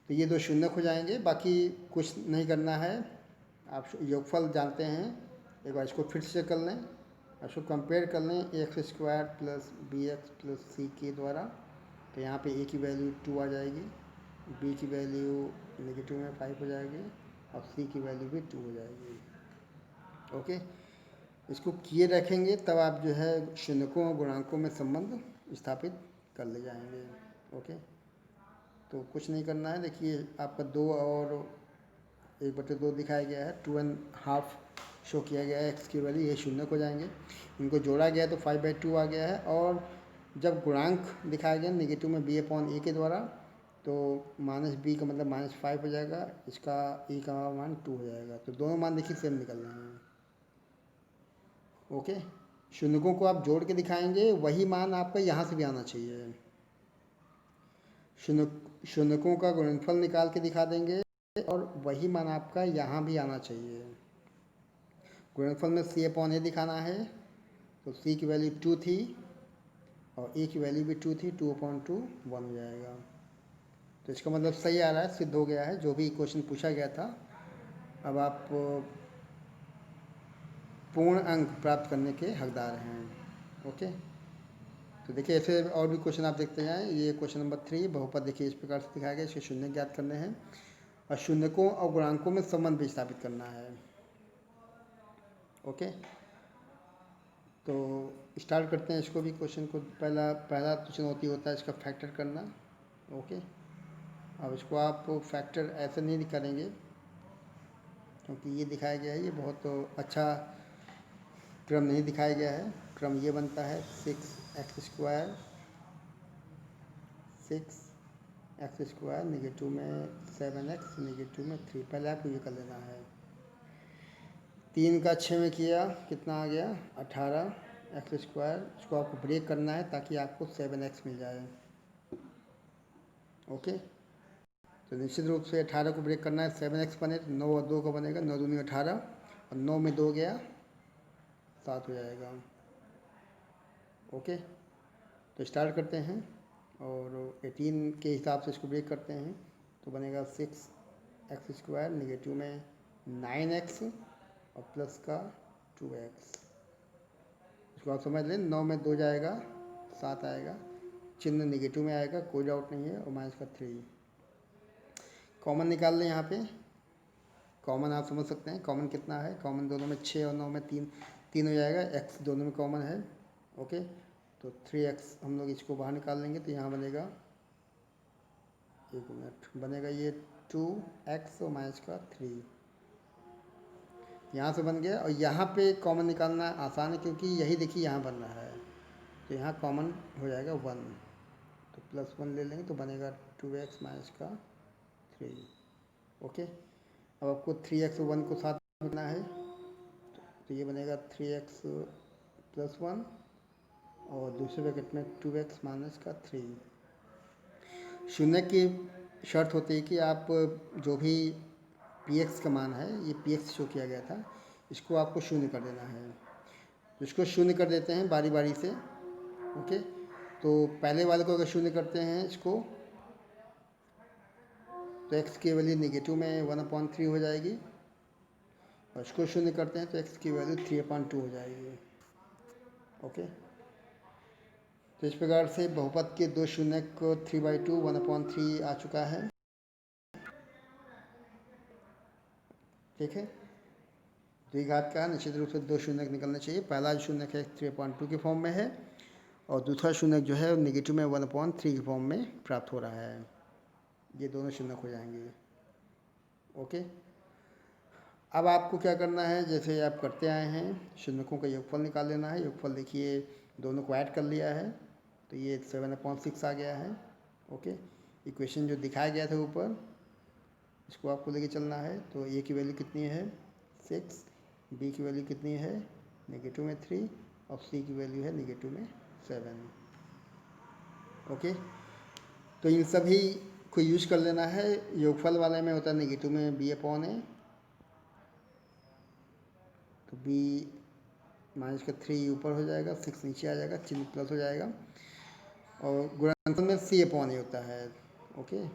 तो ये दो शून्यक हो जाएंगे, बाकी कुछ नहीं करना है। आप योगफल जानते हैं, एक बार इसको फिर से कर लें, इसको कंपेयर कर लें ax² plus bx plus c के द्वारा। तो यहाँ पे a की वैल्यू 2 आ जाएगी, b की वैल्यू नेगेटिव में 5 हो जाएगी और c की वैल्यू भी 2 हो जाएगी। ओके, इसको किए रखेंगे तब आप जो है शून्यकों और गुणांकों में संबंध स्थापित कर ले जाएंगे। ओके, तो कुछ नहीं करना है। देखिए आपका 2 और 1/2 दिखाया गया है, 2.5 शो किया गया है x की वैल्यू, ये शून्यक हो जाएंगे। इनको जोड़ा गया तो 5/2 आ गया है। और जब गुणांक दिखाया गया नेगेटिव में b/a के द्वारा तो माइनस b का मतलब -5 हो जाएगा, इसका e का मान 2 हो जाएगा। तो दोनों मान देखिए सेम निकल रहे हैं। ओके, शून्यकों को आप जोड़ के दिखाएंगे वही मान आपका यहाँ से भी आना चाहिए। शून्यकों का गुणनफल निकाल के दिखा देंगे और वही मान आपका यहाँ भी आना चाहिए। गुणनफल में c/a दिखाना है, तो c की वैल्यू 2 थी और a की वैल्यू भी 2 थी, 2/2 1 हो जाएगा। तो इसका मतलब सही आ रहा है, सिद्ध हो गया है जो भी क्वेश्चन पूछा गया था। अब आप पूर्ण अंक प्राप्त करने के हकदार हैं। ओके, तो देखिए ऐसे और भी क्वेश्चन आप देखते जाएं। ये क्वेश्चन नंबर 3 बहुपद देखिए इस प्रकार से दिखाया गया, इसके शून्य ज्ञात करने हैं और शून्यकों और गुणांकों में संबंध भी स्थापित करना है। ओके, तो स्टार्ट करते हैं इसको भी, क्वेश्चन को। पहला तो चुनौती होता है इसका फैक्टर करना। ओके, अब इसको आप फैक्टर ऐसे नहीं करेंगे क्योंकि ये दिखाया गया है, ये बहुत अच्छा क्रम नहीं दिखाया गया है। क्रम ये बनता है 6x² नेगेटिव में 7x नेगेटिव में 3। पहले आपको ये कर लेना है। 3 का 6 में किया कितना आ गया 18x²। इसको आपको ब्रेक करना है ताकि आपको 7x मिल जाए। ओके, तो निश्चित रूप से 18 को ब्रेक करना है, 7x बने तो 9 और 2 का बनेगा, 9 दूनी 18 और 9 में 2 गया 7 हो जाएगा। ओके, तो स्टार्ट करते हैं और 18 के हिसाब से इसको ब्रेक करते हैं तो बनेगा 6x², नेगेटिव में 9x और प्लस का 2x। इसको आप समझ लें, 9 में 2 जाएगा 7 आएगा, चिन्ह नेगेटिव में आएगा, कोई डाउट नहीं है, और माइनस का 3। कॉमन निकाल लें। यहाँ पे कॉमन आप समझ सकते हैं कॉमन कितना है। कॉमन दोनों में 6 और 9 में 3 हो जाएगा, x दोनों में कॉमन है। ओके, तो 3x हम लोग इसको बाहर निकाल लेंगे तो यहाँ बनेगा, एक मिनट, बनेगा ये 2x और माइनस का 3 यहाँ से बन गया। और यहाँ पे कॉमन निकालना आसान है क्योंकि यही देखिए यहाँ बन रहा है, तो यहाँ कॉमन हो जाएगा 1, तो +1 ले लेंगे तो बनेगा 2x माइनस का 3। ओके, अब आपको 3x और 1 को साथ में है तो ये बनेगा 3x + 1 और दूसरे ब्रैकेट में 2x माइनस का 3। शून्य की शर्त होती है कि आप जो भी px का मान है, ये px शो किया गया था, इसको आपको शून्य कर देना है। तो इसको शून्य कर देते हैं बारी बारी से। ओके, तो पहले वाले को अगर शून्य करते हैं इसको तो x की वैल्यू नेगेटिव में 1/3 हो जाएगी, और इसको शून्य करते हैं तो x की वैल्यू 3/2 हो जाएगी। ओके, तो इस प्रकार से बहुपद के 2 शून्य को 3/2 1/3 आ चुका है। ठीक है, द्विघात का निश्चित रूप से 2 शून्य निकलना चाहिए। पहला जो शून्य है 3/2 के फॉर्म में है और दूसरा शून्य जो है नेगेटिव में 1/3 के फॉर्म में प्राप्त हो रहा है। ये दोनों शून्य हो जाएंगे। ओके, अब आपको क्या करना है, जैसे आप करते आए हैं, शून्यकों का योगफल निकाल लेना है। योगफल देखिए दोनों को ऐड कर लिया है तो ये 7/6 आ गया है। ओके, इक्वेशन जो दिखाया गया था ऊपर, इसको आपको लेके चलना है। तो ए की वैल्यू कितनी है 6, बी की वैल्यू कितनी है नेगेटिव में 3 और सी की वैल्यू है नेगेटिव में 7। ओके, तो इन सभी को यूज कर लेना है। योगफल वाले में होता है नेगेटिव में b/a, तो b माइनस का 3 ऊपर हो जाएगा, 6 नीचे आ जाएगा, चिन्ह प्लस हो जाएगा, और गुणनफल में c/a होता है। ओके,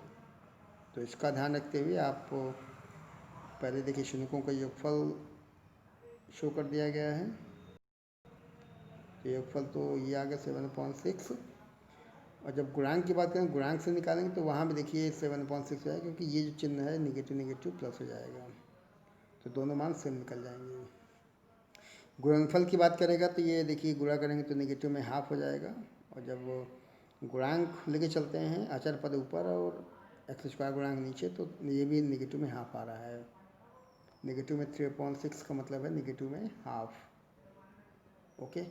तो इसका ध्यान रखते हुए आप पहले देखिए शून्यकों का योगफल शो कर दिया गया है। तो योगफल तो ये आ गया 7/6, और जब गुणांक की बात करें, गुणांक से निकालेंगे तो वहाँ भी देखिए 7/6 है, क्योंकि ये जो चिन्ह है नेगेटिव नेगेटिव प्लस हो जाएगा, तो दोनों मान सेम निकल जाएंगे। गुणनफल की बात करेगा तो ये देखिए गुणा करेंगे तो नेगेटिव में हाफ हो जाएगा, और जब गुणांक लेके चलते हैं अचर पद ऊपर और x² गुणांक नीचे, तो ये भी नेगेटिव में हाफ आ रहा है। नेगेटिव में 3/6 का मतलब है नेगेटिव में हाफ। ओके,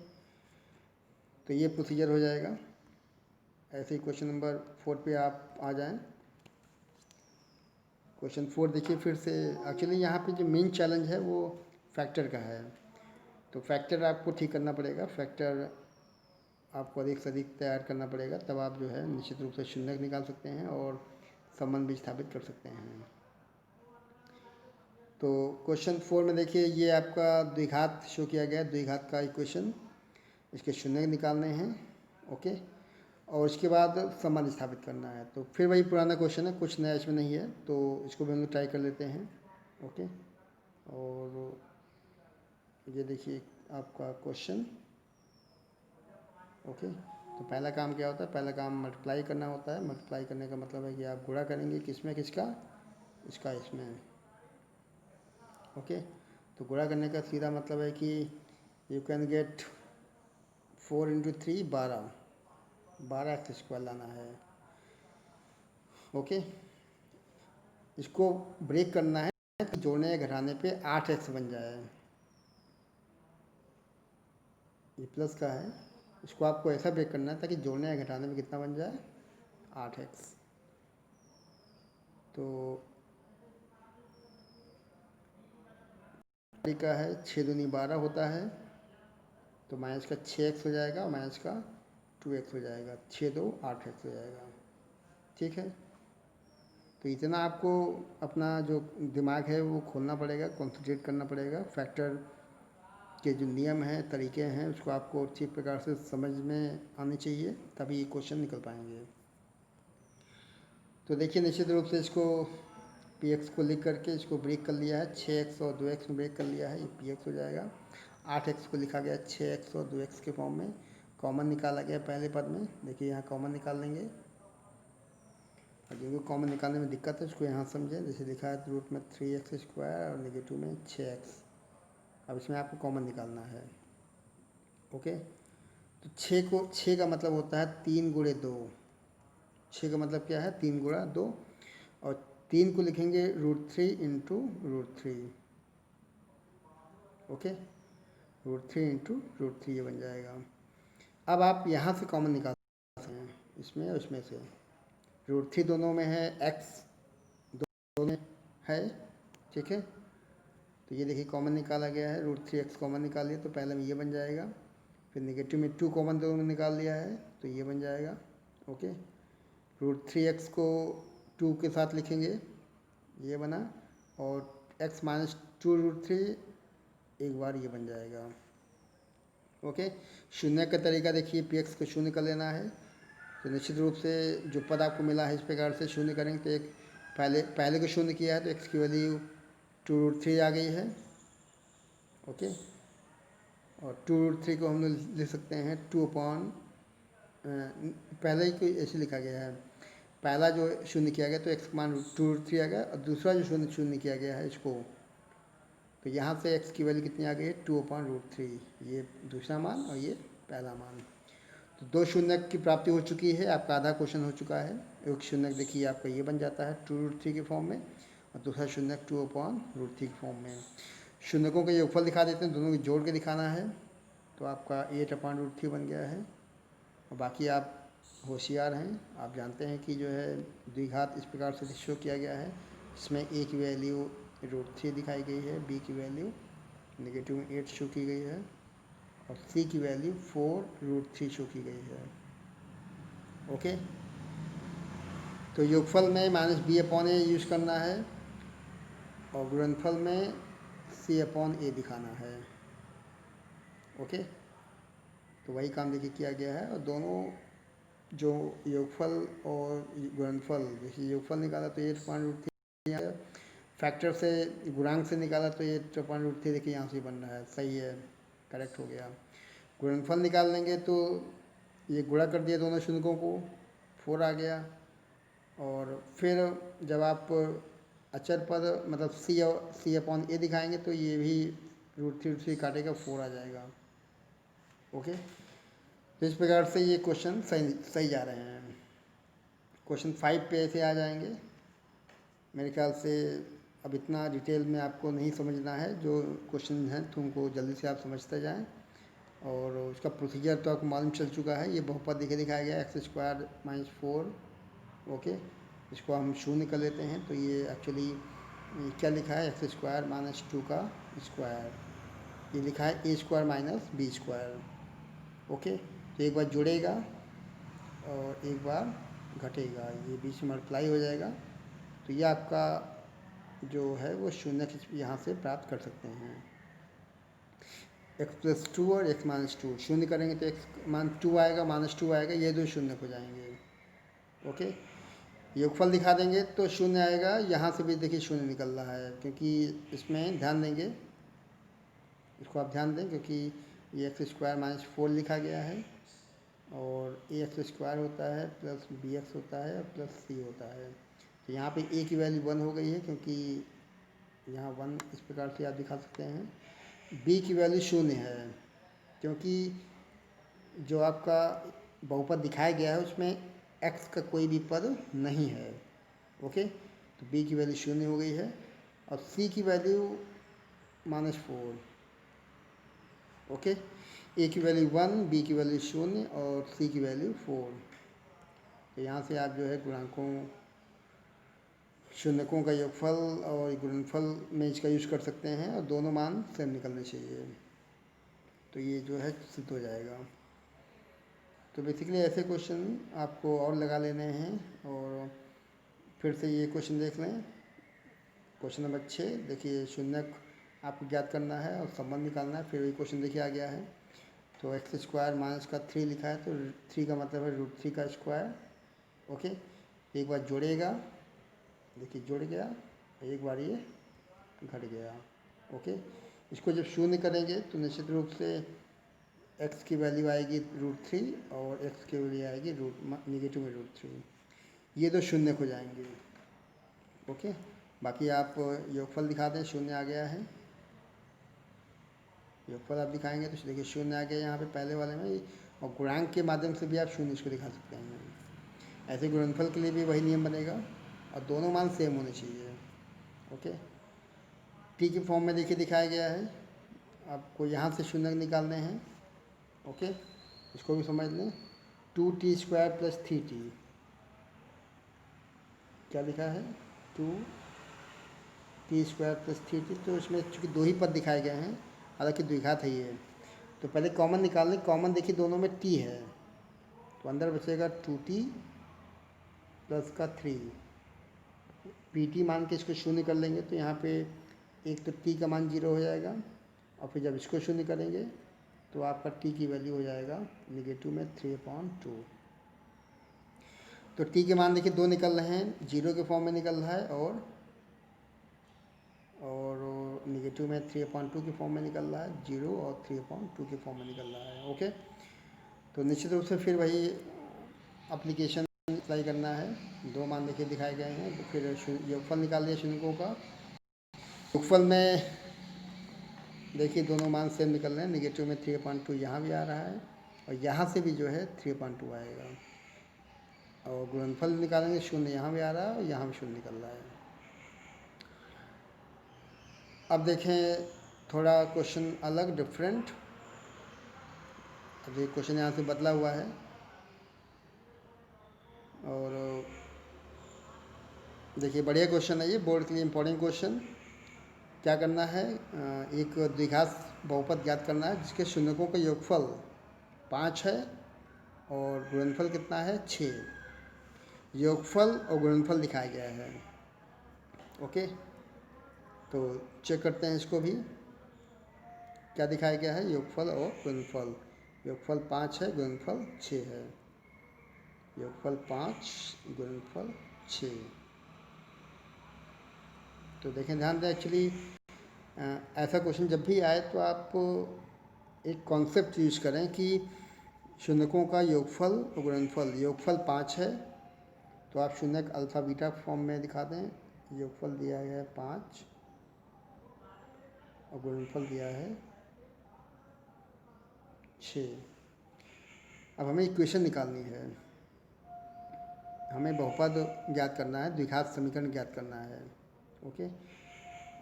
तो ये प्रोसीजर हो जाएगा। ऐसे ही क्वेश्चन नंबर 4 पे आप आ जाएं। क्वेश्चन 4 देखिए फिर से, एक्चुअली यहाँ पे जो मेन चैलेंज है वो फैक्टर का है, तो फैक्टर आपको ठीक करना पड़ेगा। फैक्टर आपको अधिक से अधिक तैयार करना पड़ेगा, तब आप जो है निश्चित रूप से शून्य निकाल सकते हैं और संबंध भी स्थापित कर सकते हैं। तो क्वेश्चन 4 में देखिए ये आपका द्विघात शो किया गया है, द्विघात का इक्वेशन, इसके शून्य निकालने हैं। ओके, और उसके बाद संबंध स्थापित करना है। तो फिर वही पुराना क्वेश्चन है, कुछ नया इसमें नहीं है, तो इसको भी हम लोग ट्राई कर लेते हैं। ओके, और ये देखिए आपका क्वेश्चन। ओके, तो पहला काम क्या होता है, पहला काम मल्टीप्लाई करना होता है। मल्टीप्लाई करने का मतलब है कि आप गुणा करेंगे किसमें किसका, इसका इसमें। ओके, तो गुणा करने का सीधा मतलब है कि यू कैन गेट 4 × 3 12 x² लाना है। ओके, इसको ब्रेक करना है कि जोड़ने या घटाने पे 8x बन जाए। ये प्लस का है, इसको आपको ऐसा ब्रेक करना है ताकि जोड़ने या घटाने में कितना बन जाए 8x। तो तरीका है 6×2=12 होता है, तो माइनस का 6x हो जाएगा और माइनस का 2x हो जाएगा, 6×2=8x हो जाएगा। ठीक है, तो इतना आपको अपना जो दिमाग है वो खोलना पड़ेगा, कॉन्सेंट्रेट करना पड़ेगा। फैक्टर के जो नियम हैं, तरीके हैं, उसको आपको अच्छी प्रकार से समझ में आनी चाहिए, तभी ये क्वेश्चन निकल पाएंगे। तो देखिए निश्चित रूप से इसको px को लिख करके इसको ब्रेक कर लिया है, 6x और 2x में ब्रेक कर लिया है, ये px हो जाएगा। 8x को लिखा गया 6x और 2x के फॉर्म में, कॉमन निकाला गया पहले पद में। देखिए यहाँ कॉमन निकाल लेंगे, और जिनको कॉमन निकालने में दिक्कत है उसको यहाँ समझें। जैसे लिखा है रूट में 3x² और नेगेटिव में 6x। अब इसमें आपको कॉमन निकालना है। ओके, तो 6 का मतलब होता है 3×2। 6 का मतलब क्या है? 3×2, और 3 को लिखेंगे √3 इंटू √3। ओके, √3 इंटू √3 ये बन जाएगा। अब आप यहाँ से कॉमन निकाल सकते हैं, इसमें और इसमें से। √3 दोनों में है, x दोनों में है, ठीक है। तो ये देखिए कॉमन निकाला गया है, √3x कॉमन निकाल लिया तो पहले में ये बन जाएगा। फिर नेगेटिव में 2 कॉमन दोनों में निकाल लिया है तो ये बन जाएगा। ओके, √3x को 2 के साथ लिखेंगे, ये बना, और x - 2√3 एक बार ये बन जाएगा। ओके, शून्य का तरीका देखिए, px को शून्य कर लेना है। तो निश्चित रूप से जो पद आपको मिला है इस प्रकार से शून्य करेंगे तो एक पहले को शून्य किया है तो x की वैल्यू 2√3 आ गई है। ओके, और 2√3 को हम लोग लिख सकते हैं 2 अपॉन, पहले ही को ऐसे लिखा गया है, पहला जो शून्य किया गया तो x मान 2√3 आ गया, और दूसरा जो शून्य किया गया है इसको, तो यहाँ से x की वैल्यू कितनी आ गई है? 2/√3। ये दूसरा मान और ये पहला मान। तो 2 शून्यक की प्राप्ति हो चुकी है, आपका आधा क्वेश्चन हो चुका है। एक शून्यक देखिए आपका ये बन जाता है 2√3 के फॉर्म में, और दूसरा शून्यक 2/√3 के फॉर्म में। शून्यकों का योगफल दिखा देते हैं, दोनों को जोड़ के दिखाना है, तो आपका 8/√3 बन गया है। और बाकी आप होशियार हैं, आप जानते हैं कि जो है द्विघात इस प्रकार से शो किया गया है, इसमें a की वैल्यू √3 दिखाई गई है, b की वैल्यू नेगेटिव में 8 शो की गई है, और c की वैल्यू 4√3 शो की गई है। ओके, तो योगफल में -b/a यूज़ करना है, और गुणनफल में c/a दिखाना है। ओके, तो वही काम देखिए किया गया है, और दोनों जो योगफल और गुणनफल, देखिए योगफल निकाला तो 8/√3, फैक्टर से गुणांक से निकाला तो 8/√3, देखिए यहाँ से बन रहा है, सही है, करेक्ट हो गया। गुणनफल निकाल लेंगे तो ये गुणा कर दिया दोनों शून्यकों को, 4 आ गया। और फिर जब आप अचर पद मतलब c/a दिखाएंगे तो ये भी √3 काटेगा, 4 आ जाएगा। ओके, तो इस प्रकार से ये क्वेश्चन सही जा रहे हैं। क्वेश्चन 5 पे ऐसे आ जाएंगे। मेरे ख्याल से अब इतना डिटेल में आपको नहीं समझना है, जो क्वेश्चन हैं तो उनको जल्दी से आप समझते जाएं, और उसका प्रोसीजर तो आपको मालूम चल चुका है। ये बहुपद दिखाया गया x² - 4। ओके, इसको हम शून्य कर लेते हैं, तो ये एक्चुअली क्या लिखा है? x² - 2 का स्क्वायर, ये लिखा है a² - b²। ओके, तो एक बार जुड़ेगा और एक बार घटेगा, ये बीच में मल्टीप्लाई हो जाएगा, तो ये आपका जो है वो शून्य यहाँ से प्राप्त कर सकते हैं। x+2 और x - 2 शून्य करेंगे तो x - 2 आएगा, -2 आएगा, ये दो शून्य हो जाएंगे। ओके, योगफल दिखा देंगे तो शून्य आएगा, यहाँ से भी देखिए शून्य निकल रहा है, क्योंकि इसमें ध्यान देंगे, इसको आप ध्यान दें, क्योंकि ये x² - 4 लिखा गया है, और ax² होता है प्लस bx होता है प्लस c होता है। तो यहाँ पे a की वैल्यू 1 हो गई है, क्योंकि यहाँ 1 इस प्रकार से आप दिखा सकते हैं। b की वैल्यू 0 है, क्योंकि जो आपका बहुपद दिखाया गया है उसमें x का कोई भी पद नहीं है। ओके, तो b की वैल्यू 0 हो गई है, और c की वैल्यू -4। ओके, a की वैल्यू 1, b की वैल्यू 0 और c की वैल्यू 4। तो यहाँ से आप जो है गुणांकों शून्यकों का योगफल और गुणनफल में इसका यूज कर सकते हैं और दोनों मान सेम निकलने चाहिए, तो ये जो है सिद्ध हो जाएगा। तो बेसिकली ऐसे क्वेश्चन आपको और लगा लेने हैं। और फिर से ये क्वेश्चन देख लें। क्वेश्चन नंबर 6 देखिए, शून्यक आपको ज्ञात करना है और संबंध निकालना है। फिर वही क्वेश्चन देखिए आ गया है। तो एक्स स्क्वायर माइनस का 3 लिखा है, तो 3 का मतलब है √3 का स्क्वायर। ओके, एक बार जोड़ेगा, देखिए जुड़ गया, एक बार ये घट गया। ओके, इसको जब शून्य करेंगे तो निश्चित रूप से x की वैल्यू आएगी √3 और x की वैल्यू आएगी नेगेटिव में √3, ये दो शून्य हो जाएंगे। ओके, बाकी आप योगफल दिखा दें, शून्य आ गया है। योगफल आप दिखाएंगे तो देखिए शून्य आ गया यहाँ पे पहले वाले में, और गुणांक के माध्यम से भी आप शून्य इसको दिखा सकते हैं। ऐसे गुणनफल के लिए भी वही नियम बनेगा और दोनों मान सेम होने चाहिए। ओके, टी की फॉर्म में देखिए दिखाया गया है, आपको यहाँ से शून्य निकालने हैं। ओके, इसको भी समझ लें। 2t² + 3t, क्या लिखा है 2t² + 3t। तो इसमें चूँकि दो ही पद दिखाए गए हैं, हालांकि द्विघात है ये, तो पहले कॉमन निकाल लें। कॉमन देखिए दोनों में t है, तो अंदर बचेगा 2t + का 3। pt मान के इसको शून्य कर लेंगे तो यहाँ पे एक तो t का मान 0 हो जाएगा, और फिर जब इसको शून्य करेंगे तो आपका t की वैल्यू हो जाएगा नेगेटिव में 3/2। तो t के मान देखिए दो निकल रहे हैं, 0 के फॉर्म में निकल रहा है और नेगेटिव में 3/2 के फॉर्म में निकल रहा है। 0 और 3/2 के फॉर्म में निकल रहा है। ओके, तो निश्चित रूप से फिर वही एप्लीकेशन अप्लाई करना है। दो मान देखिए दिखाए गए हैं, तो फिर योगफल निकाल लिया शून्यकों का। योगफल में देखिए दोनों मान सेम निकल रहे हैं, नेगेटिव में 3/2 यहाँ भी आ रहा है और यहाँ से भी जो है 3/2 आएगा। और गुणनफल निकालेंगे, शून्य यहाँ भी आ रहा है और यहाँ भी शून्य निकल रहा है। अब देखें थोड़ा क्वेश्चन अलग, डिफरेंट। अब ये क्वेश्चन यहाँ से बदला हुआ है और देखिए बढ़िया क्वेश्चन है ये, बोर्ड के लिए इम्पोर्टेंट क्वेश्चन। क्या करना है, एक द्विघात बहुपद ज्ञात करना है जिसके शून्यकों का योगफल 5 है और गुणनफल कितना है 6। योगफल और गुणनफल दिखाया गया है। ओके, तो चेक करते हैं इसको भी, क्या दिखाया गया है, योगफल और गुणनफल। योगफल 5 है, गुणनफल 6 है। योगफल 5, गुणनफल 6। तो देखें, ध्यान दें, एक्चुअली ऐसा क्वेश्चन जब भी आए तो आप एक कॉन्सेप्ट यूज करें कि शून्यकों का योगफल और गुणनफल। योगफल 5 है तो आप शून्यक अल्फ़ा बीटा फॉर्म में दिखा दें। योगफल दिया गया है 5 और गुणनफल दिया है 6। अब हमें इक्वेशन निकालनी है, हमें बहुपद ज्ञात करना है, द्विघात समीकरण ज्ञात करना है। ओके,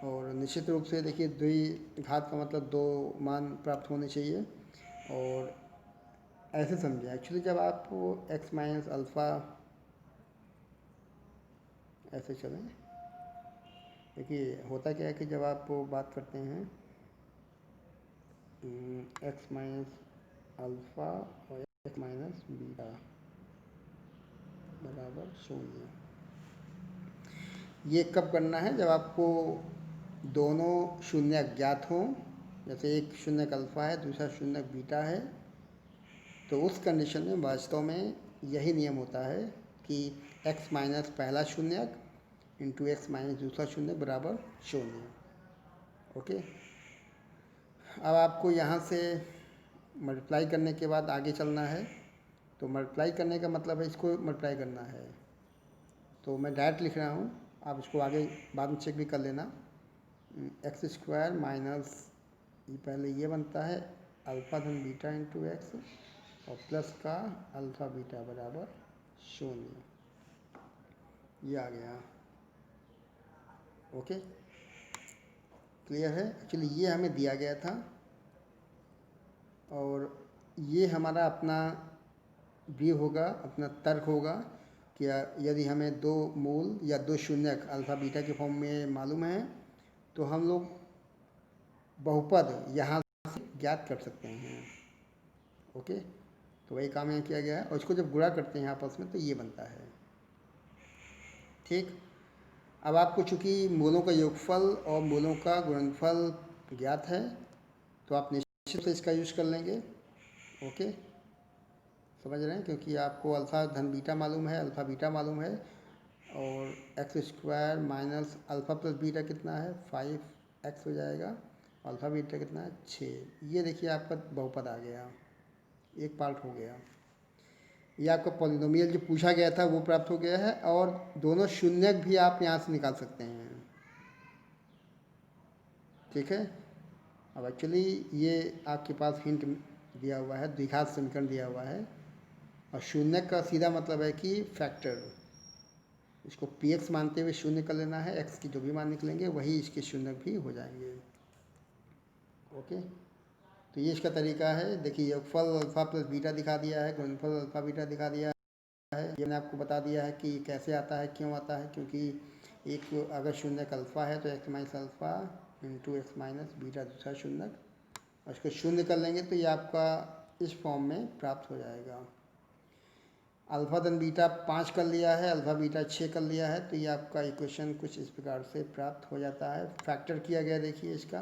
और निश्चित रूप से देखिए द्विघात का मतलब दो मान प्राप्त होने चाहिए। और ऐसे समझें, एक्चुअली जब आप x माइनस अल्फ़ा ऐसे चलें, देखिए होता क्या है कि जब आप बात करते हैं x माइनस अल्फ़ा और x माइनस बीटा बराबर 0, ये कब करना है, जब आपको दोनों शून्य ज्ञात हों। जैसे एक शून्यक अल्फ़ा है, दूसरा शून्यक बीटा है, तो उस कंडीशन में वास्तव में यही नियम होता है कि x माइनस पहला शून्यक इंटू एक्स माइनस दूसरा शून्यक बराबर 0। ओके, अब आपको यहाँ से मल्टीप्लाई करने के बाद आगे चलना है। तो मल्टीप्लाई करने का मतलब है इसको मल्टीप्लाई करना है, तो मैं डायरेक्ट लिख रहा हूँ, आप इसको आगे बाद में चेक भी कर लेना। x² माइनस ये पहले ये बनता है अल्फ़ा धन बीटा इंटू एक्स और प्लस का अल्फ़ा बीटा बराबर 0, ये आ गया। ओके, क्लियर है। एक्चुअली ये हमें दिया गया था और ये हमारा अपना व्यू होगा, अपना तर्क होगा, कि यदि हमें दो मूल या दो शून्यक अल्फ़ा बीटा के फॉर्म में मालूम है तो हम लोग बहुपद यहाँ से ज्ञात कर सकते हैं। ओके, तो वही काम यहाँ किया गया है और इसको जब गुणा करते हैं आपस में तो ये बनता है। ठीक, अब आपको चूँकि मूलों का योगफल और मूलों का गुणनफल ज्ञात है तो आप निश्चित से इसका यूज कर लेंगे। ओके, समझ रहे हैं, क्योंकि आपको अल्फ़ा धन बीटा मालूम है, अल्फ़ा बीटा मालूम है, और x square minus alpha plus beta कितना है 5x हो जाएगा, अल्फ़ा बीटा कितना है 6। ये देखिए आपका बहुपद आ गया, एक पार्ट हो गया। ये आपका पॉलिनोमियल जो पूछा गया था वो प्राप्त हो गया है, और दोनों शून्यक भी आप यहाँ से निकाल सकते हैं। ठीक है, अब एक्चुअली ये आपके पास हिंट दिया हुआ है, द्विघात समीकरण दिया हुआ है, और शून्यक का सीधा मतलब है कि फैक्टर, इसको px मानते हुए शून्य कर लेना है, x की जो भी मान निकलेंगे वही इसके शून्यक भी हो जाएंगे। ओके, तो ये इसका तरीका है। देखिए योगफल अल्फ़ा प्लस बीटा दिखा दिया है, गुणनफल अल्फ़ा बीटा दिखा दिया है, ये मैंने आपको बता दिया है कि कैसे आता है, क्यों आता है, क्योंकि एक अगर शून्यक अल्फ़ा है तो x minus alpha into x minus beta दूसरा शून्यक, और इसको शून्य कर लेंगे तो ये आपका इस फॉर्म में प्राप्त हो जाएगा। अल्फ़ा धन बीटा 5 कर लिया है, अल्फ़ा बीटा 6 कर लिया है, तो ये आपका इक्वेशन कुछ इस प्रकार से प्राप्त हो जाता है। फैक्टर किया गया, देखिए इसका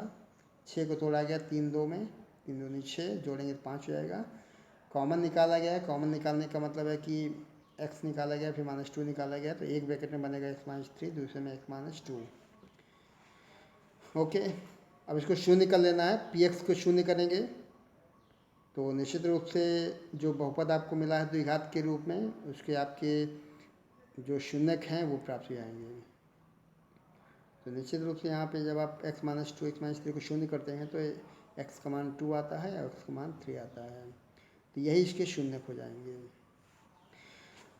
6 को तोड़ा गया 3 2 में, 3 दूनी 6, जोड़ेंगे तो 5 हो जाएगा। कॉमन निकाला गया है, कॉमन निकालने का मतलब है कि x निकाला गया फिर -2 निकाला गया, तो एक ब्रैकेट में बनेगा x-3, दूसरे में x-2। ओके, अब इसको शून्य कर लेना है, px को शून्य करेंगे तो निश्चित रूप से जो बहुपद आपको मिला है द्विघात के रूप में, उसके आपके जो शून्यक हैं वो प्राप्त हो जाएंगे। तो निश्चित रूप से यहाँ पे जब आप x-2 x-3 को शून्य करते हैं तो x का मान 2 आता है और x का मान 3 आता है, तो यही इसके शून्यक हो जाएंगे।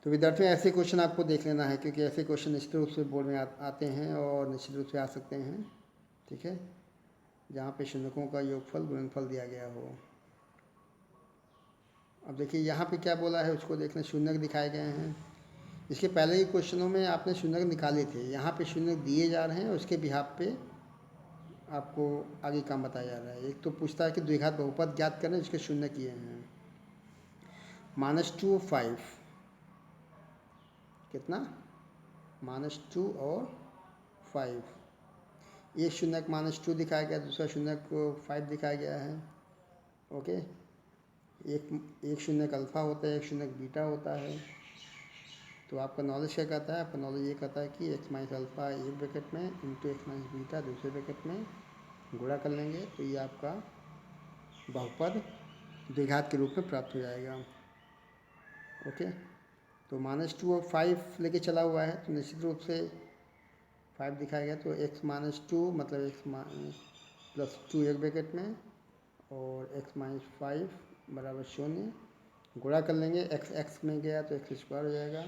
तो विद्यार्थियों ऐसे क्वेश्चन आपको देख लेना है, क्योंकि ऐसे क्वेश्चन निश्चित रूप से बोर्ड में आते हैं और निश्चित रूप से आ सकते हैं। ठीक है, जहाँ पे शून्यकों का योगफल गुणनफल दिया गया हो। अब देखिए यहाँ पे क्या बोला है उसको देखना, शून्यक दिखाए गए हैं। इसके पहले ही क्वेश्चनों में आपने शून्यक निकाले थे, यहाँ पे शून्यक दिए जा रहे हैं और उसके बिहाफ पे आपको आगे काम बताया जा रहा है। एक तो पूछता है कि द्विघात बहुपद ज्ञात करें जिसके शून्य किए हैं। -2 5 कितना, -2 और 5, एक शून्यक -2 दिखाया गया, दूसरा शून्यक 5 दिखाया गया है। ओके, एक शून्यक अल्फ़ा होता है, एक शून्यक बीटा होता है। तो आपका नॉलेज क्या कहता है, आपका नॉलेज ये कहता है कि x माइनस अल्फ़ा एक ब्रैकेट में इंटू एक्स माइनस बीटा दूसरे ब्रैकेट में गुणा कर लेंगे तो ये आपका बहुपद द्विघात के रूप में प्राप्त हो जाएगा। ओके, तो -2 और 5 लेके चला हुआ है, तो निश्चित रूप से 5 दिखाया गया, तो x-2 मतलब x+2 एक ब्रैकेट में और x-5 बराबर 0, गुणा कर लेंगे, x में गया तो x² हो जाएगा,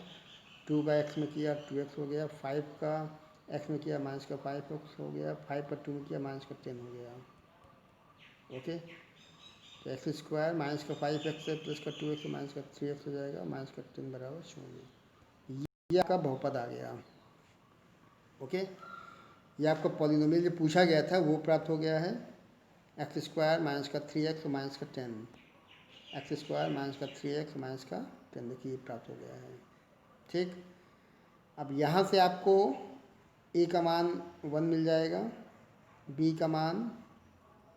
2 का x में किया 2x हो गया, 5 का x में किया माइनस का 5x हो गया, 5 का 2 में किया माइनस का 10 हो गया। ओके, तो x² माइनस का 5x है प्लस का 2x माइनस का 3x हो जाएगा, माइनस का 10 बराबर 0। ये आपका बहुपद आ गया। ओके, ये आपका पॉलिनोमियल जो पूछा गया था वो प्राप्त हो गया है, x² माइनस का 3x माइनस का 10, x² माइनस का 3x माइनस का 10, देखिए ये प्राप्त हो गया है। ठीक, अब यहाँ से आपको a का मान 1 मिल जाएगा, b का मान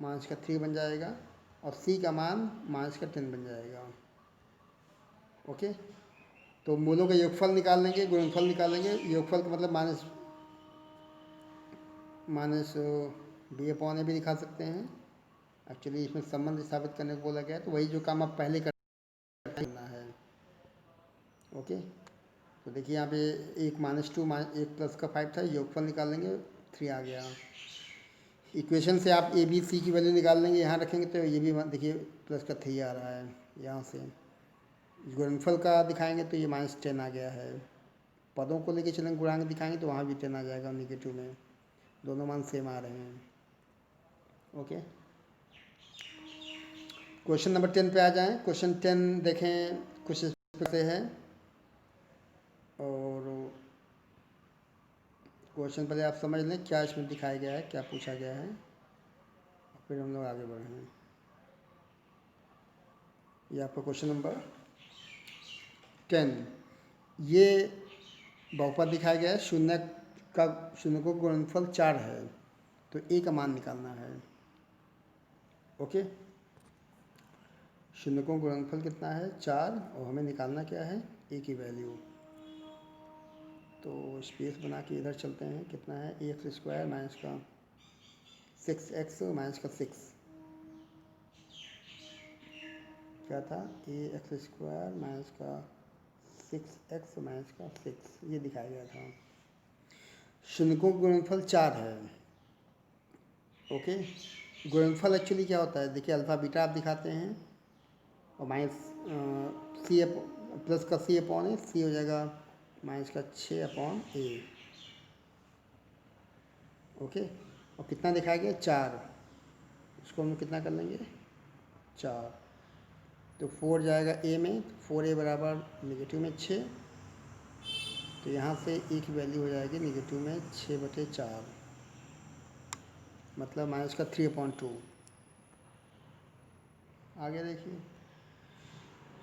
-3 बन जाएगा और c का मान -10 बन जाएगा। ओके, तो मूलों का योगफल निकाल लेंगे, गुणनफल निकाल लेंगे। योगफल का मतलब माइनस b/a भी दिखा सकते हैं। एक्चुअली इसमें संबंध स्थापित करने को बोला गया है, तो वही जो काम आप पहले करना है। ओके, तो देखिए यहाँ पे एक -2 एक प्लस का 5 था, योगफल निकाल लेंगे 3 आ गया। इक्वेशन से आप a b c की वैल्यू निकाल लेंगे, यहाँ रखेंगे तो ये भी देखिए प्लस का 3 आ रहा है। यहाँ से गुणनफल का दिखाएंगे तो ये -10 आ गया है। पदों को लेके चलेंगे, गुणांक दिखाएंगे तो वहाँ भी 10 आ जाएगा नेगेटिव में, दोनों मान सेम आ रहे हैं। ओके, क्वेश्चन नंबर 10 पे आ जाएं। क्वेश्चन 10 देखें, कुछ इस प्रकार से है, और क्वेश्चन पहले आप समझ लें क्या इसमें दिखाया गया है, क्या पूछा गया है, फिर हम लोग आगे बढ़ें। ये आपका क्वेश्चन नंबर 10। ये बहुपद दिखाया गया है, शून्य को गुणनफल 4 है, तो ए का मान निकालना है। ओके, शून्य को गुणनफल कितना है 4, और हमें निकालना क्या है ए की वैल्यू। तो स्पेस बना के इधर चलते हैं, कितना है ए एक्स स्क्वायर माइनस का 6x माइनस का 6, क्या था ए एक्स स्क्वायर माइनस का 6x माइनस का 6, ये दिखाया गया था। शून्य को गुणनफल 4 है। ओके, गुणनफल एक्चुअली क्या होता है, देखिए अल्फ़ा बीटा आप दिखाते हैं और माइनस सी प्लस का सी अपॉन ए, सी हो जाएगा माइनस का 6 अपॉन ए। ओके, और कितना दिखाया गया 4, इसको हम कितना कर लेंगे 4, तो 4 जाएगा ए में, 4a बराबर निगेटिव में 6, तो यहाँ से ए की वैल्यू हो जाएगी निगेटिव में 6/4, मतलब माइनस का 3/2। आगे देखिए,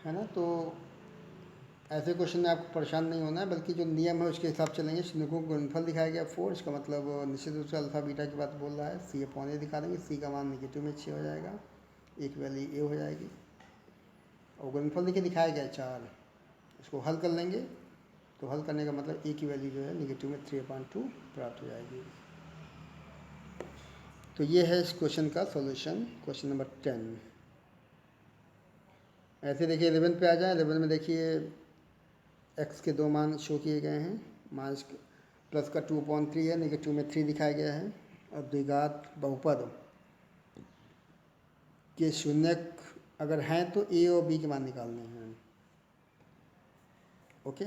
है ना। तो ऐसे क्वेश्चन में आपको परेशान नहीं होना है, बल्कि जो नियम है उसके हिसाब से चलेंगे। शून्य को गुणनफल दिखाया गया 4, इसका मतलब निश्चित रूप से अल्फ़ा बीटा की बात बोल रहा है। सी अपॉन ए दिखा देंगे, सी का मान निगेटिव में 6 हो जाएगा, ए की वैल्यू ए हो जाएगी, और गुणनफल देखिए दिखाया गया 4, इसको हल कर लेंगे, तो हल करने का मतलब ए की वैल्यू जो है निगेटिव में 3/2 प्राप्त हो जाएगी। तो ये है इस क्वेश्चन का सॉल्यूशन, क्वेश्चन नंबर 10। ऐसे देखिए 11 पे आ जाए। 11 में देखिए एक्स के दो मान शो किए गए हैं, माइनस प्लस का 2/3 है, निगेटिव में 3 दिखाया गया है, और द्विघात बहुपद के शून्यक अगर हैं तो ए और बी के मान निकालने हैं। ओके,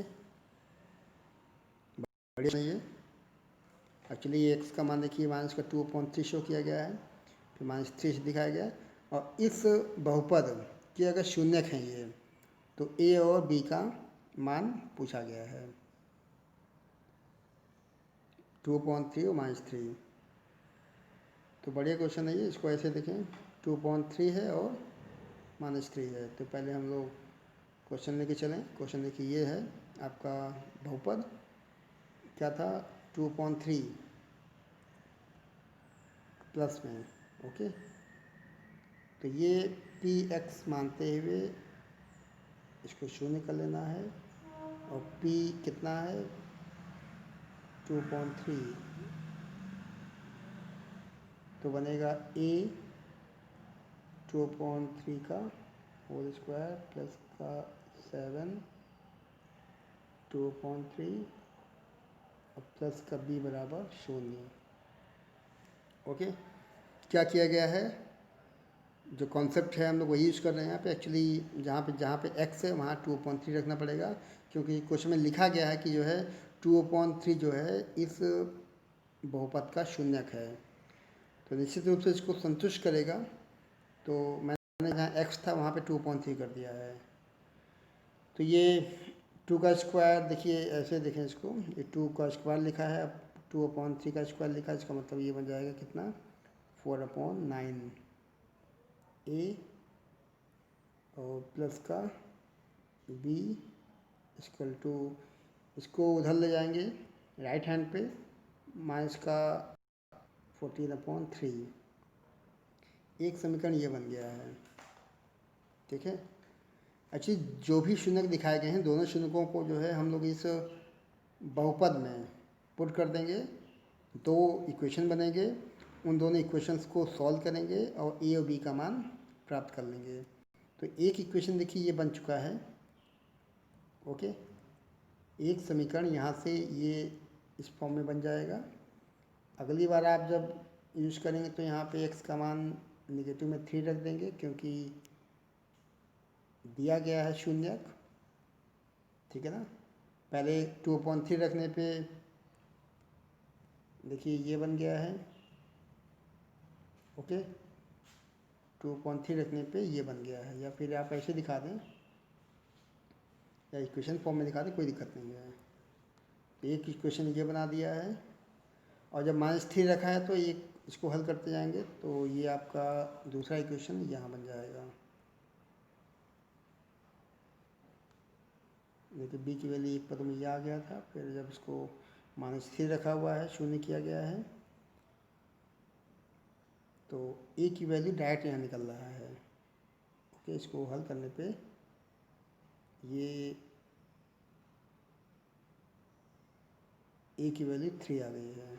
बढ़िया नहीं है। एक्चुअली एक्स का मान देखिए माइनस का 2/3 शो किया गया है, फिर -3 से दिखाया गया है, और इस बहुपद के अगर शून्यक हैं ये, तो ए और बी का मान पूछा गया है, 2/3 और -3। तो बढ़िया क्वेश्चन है ये, इसको ऐसे देखें 2/3 है और -3 है। तो पहले हम लोग क्वेश्चन लेके चलें। क्वेश्चन देखिए ये है आपका बहुपद, क्या था 2/3 प्लस में। ओके, तो ये पी एक्स मानते हुए इसको शून्य कर लेना है, और पी कितना है 2/3, तो बनेगा ए 2/3 का होल स्क्वायर प्लस का 7 2/3 और प्लस का बी बराबर 0। ओके, क्या किया गया है, जो कॉन्सेप्ट है हम लोग वही यूज़ कर रहे हैं यहाँ पे। एक्चुअली जहाँ पे एक्स है वहाँ 2/3 रखना पड़ेगा, क्योंकि क्वेश्चन में लिखा गया है कि जो है 2/3 जो है इस बहुपद का शून्यक है, तो निश्चित रूप से इसको संतुष्ट करेगा। तो मैंने जहाँ एक्स था वहाँ पे 2/3 कर दिया है। तो ये 2 का स्क्वायर देखिए, ऐसे देखें इसको, ये 2 का स्क्वायर लिखा है, अब 2/3 का स्क्वायर लिखा है, इसका मतलब ये बन जाएगा कितना 4/9 ए, और प्लस का बी इक्वल टू, इसको उधर ले जाएंगे राइट हैंड पे, माइनस का 14/3। एक समीकरण ये बन गया है, ठीक है। एक्चुअली जो भी शून्यक दिखाए गए हैं, दोनों शून्यकों को जो है हम लोग इस बहुपद में पुट कर देंगे, दो इक्वेशन बनेंगे, उन दोनों इक्वेशंस को सॉल्व करेंगे और ए और बी का मान प्राप्त कर लेंगे। तो एक इक्वेशन देखिए ये बन चुका है। ओके, एक समीकरण यहाँ से ये इस फॉर्म में बन जाएगा। अगली बार आप जब यूज़ करेंगे तो यहाँ पे x का मान निगेटिव में 3 रख देंगे, क्योंकि दिया गया है शून्यक, ठीक है ना। पहले 2/3 रखने पे देखिए ये बन गया है। ओके, 2/3 रखने पे ये बन गया है, या फिर आप ऐसे दिखा दें या इक्वेशन फॉर्म में दिखा दें, कोई दिक्कत नहीं है। तो एक इक्वेशन ये बना दिया है, और जब -3 रखा है तो एक इसको हल करते जाएंगे तो ये आपका दूसरा इक्वेशन यहाँ बन जाएगा। देखिए बी की वैल्यू एक पद में ये आ गया था, फिर जब इसको -3 रखा हुआ है, शून्य किया गया है, तो ए की वैल्यू डायरेक्ट यहाँ निकल रहा है। ओके, इसको हल करने पे ये ए की वैल्यू 3 आ गई है।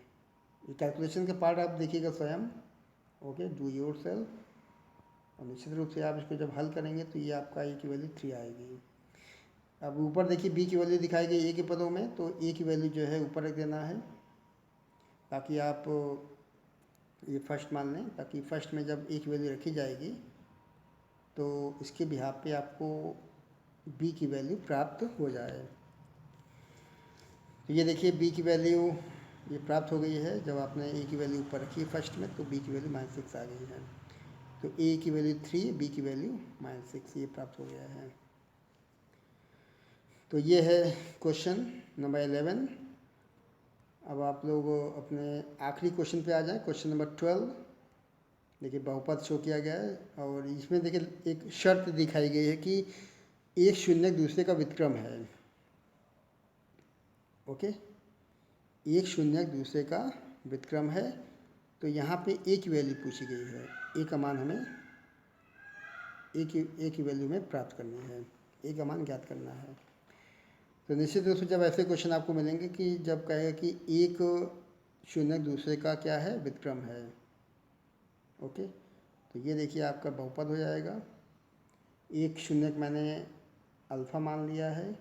ये कैलकुलेशन के पार्ट आप देखिएगा स्वयं। Okay, do your self. और निश्चित रूप से आप इसको जब हल करेंगे तो ये आपका ए की वैल्यू 3 आएगी। अब ऊपर देखिए बी की वैल्यू दिखाई गई ए के पदों में, तो ए की वैल्यू जो है ऊपर रख देना है, ताकि आप ये फर्स्ट मान लें, ताकि फर्स्ट में जब ए की वैल्यू रखी जाएगी तो इसके बिहाफ पे आपको बी की वैल्यू प्राप्त हो जाए। तो ये देखिए बी की वैल्यू ये प्राप्त हो गई है। जब आपने ए की वैल्यू ऊपर रखी है फर्स्ट में, तो बी की वैल्यू -6 आ गई है। तो ए की वैल्यू 3, बी की वैल्यू -6, ये प्राप्त हो गया है। तो ये है क्वेश्चन नंबर 11। अब आप लोग अपने आखिरी क्वेश्चन पे आ जाएं, क्वेश्चन नंबर 12। देखिए बहुपद शो किया गया है, और इसमें देखिए एक शर्त दिखाई गई है कि एक शून्य दूसरे का व्युत्क्रम है। ओके, एक शून्य दूसरे का व्युत्क्रम है। तो यहाँ पे ए की वैल्यू पूछी गई है, ए का मान हमें ए की वैल्यू में प्राप्त करनी है, ए का मान ज्ञात करना है। तो निश्चित रूप से जब ऐसे क्वेश्चन आपको मिलेंगे कि जब कहेगा कि एक शून्य दूसरे का क्या है, व्युत्क्रम है। ओके, तो ये देखिए आपका बहुपद हो जाएगा। एक शून्य मैंने अल्फ़ा मान लिया है,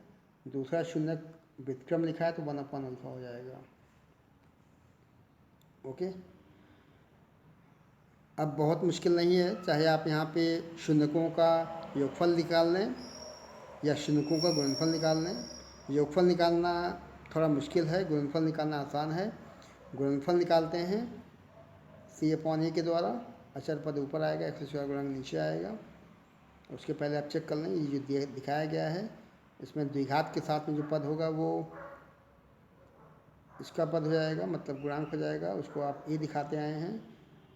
दूसरा शून्य व्युत्क्रम लिखा है तो 1/अल्फ़ा हो जाएगा। ओके, अब बहुत मुश्किल नहीं है, चाहे आप यहाँ पे शून्यकों का योगफल निकाल लें या शून्यकों का गुणनफल निकाल लें। योगफल निकालना थोड़ा मुश्किल है, गुणनफल निकालना आसान है। गुणनफल निकालते हैं C/A के द्वारा। अचर पद ऊपर आएगा, x² गुणांक नीचे आएगा। उसके पहले आप चेक कर लें, ये जो दिखाया गया है इसमें द्विघात के साथ में जो पद होगा वो इसका पद हो जाएगा, मतलब गुणांक हो जाएगा। उसको आप ए दिखाते आए हैं।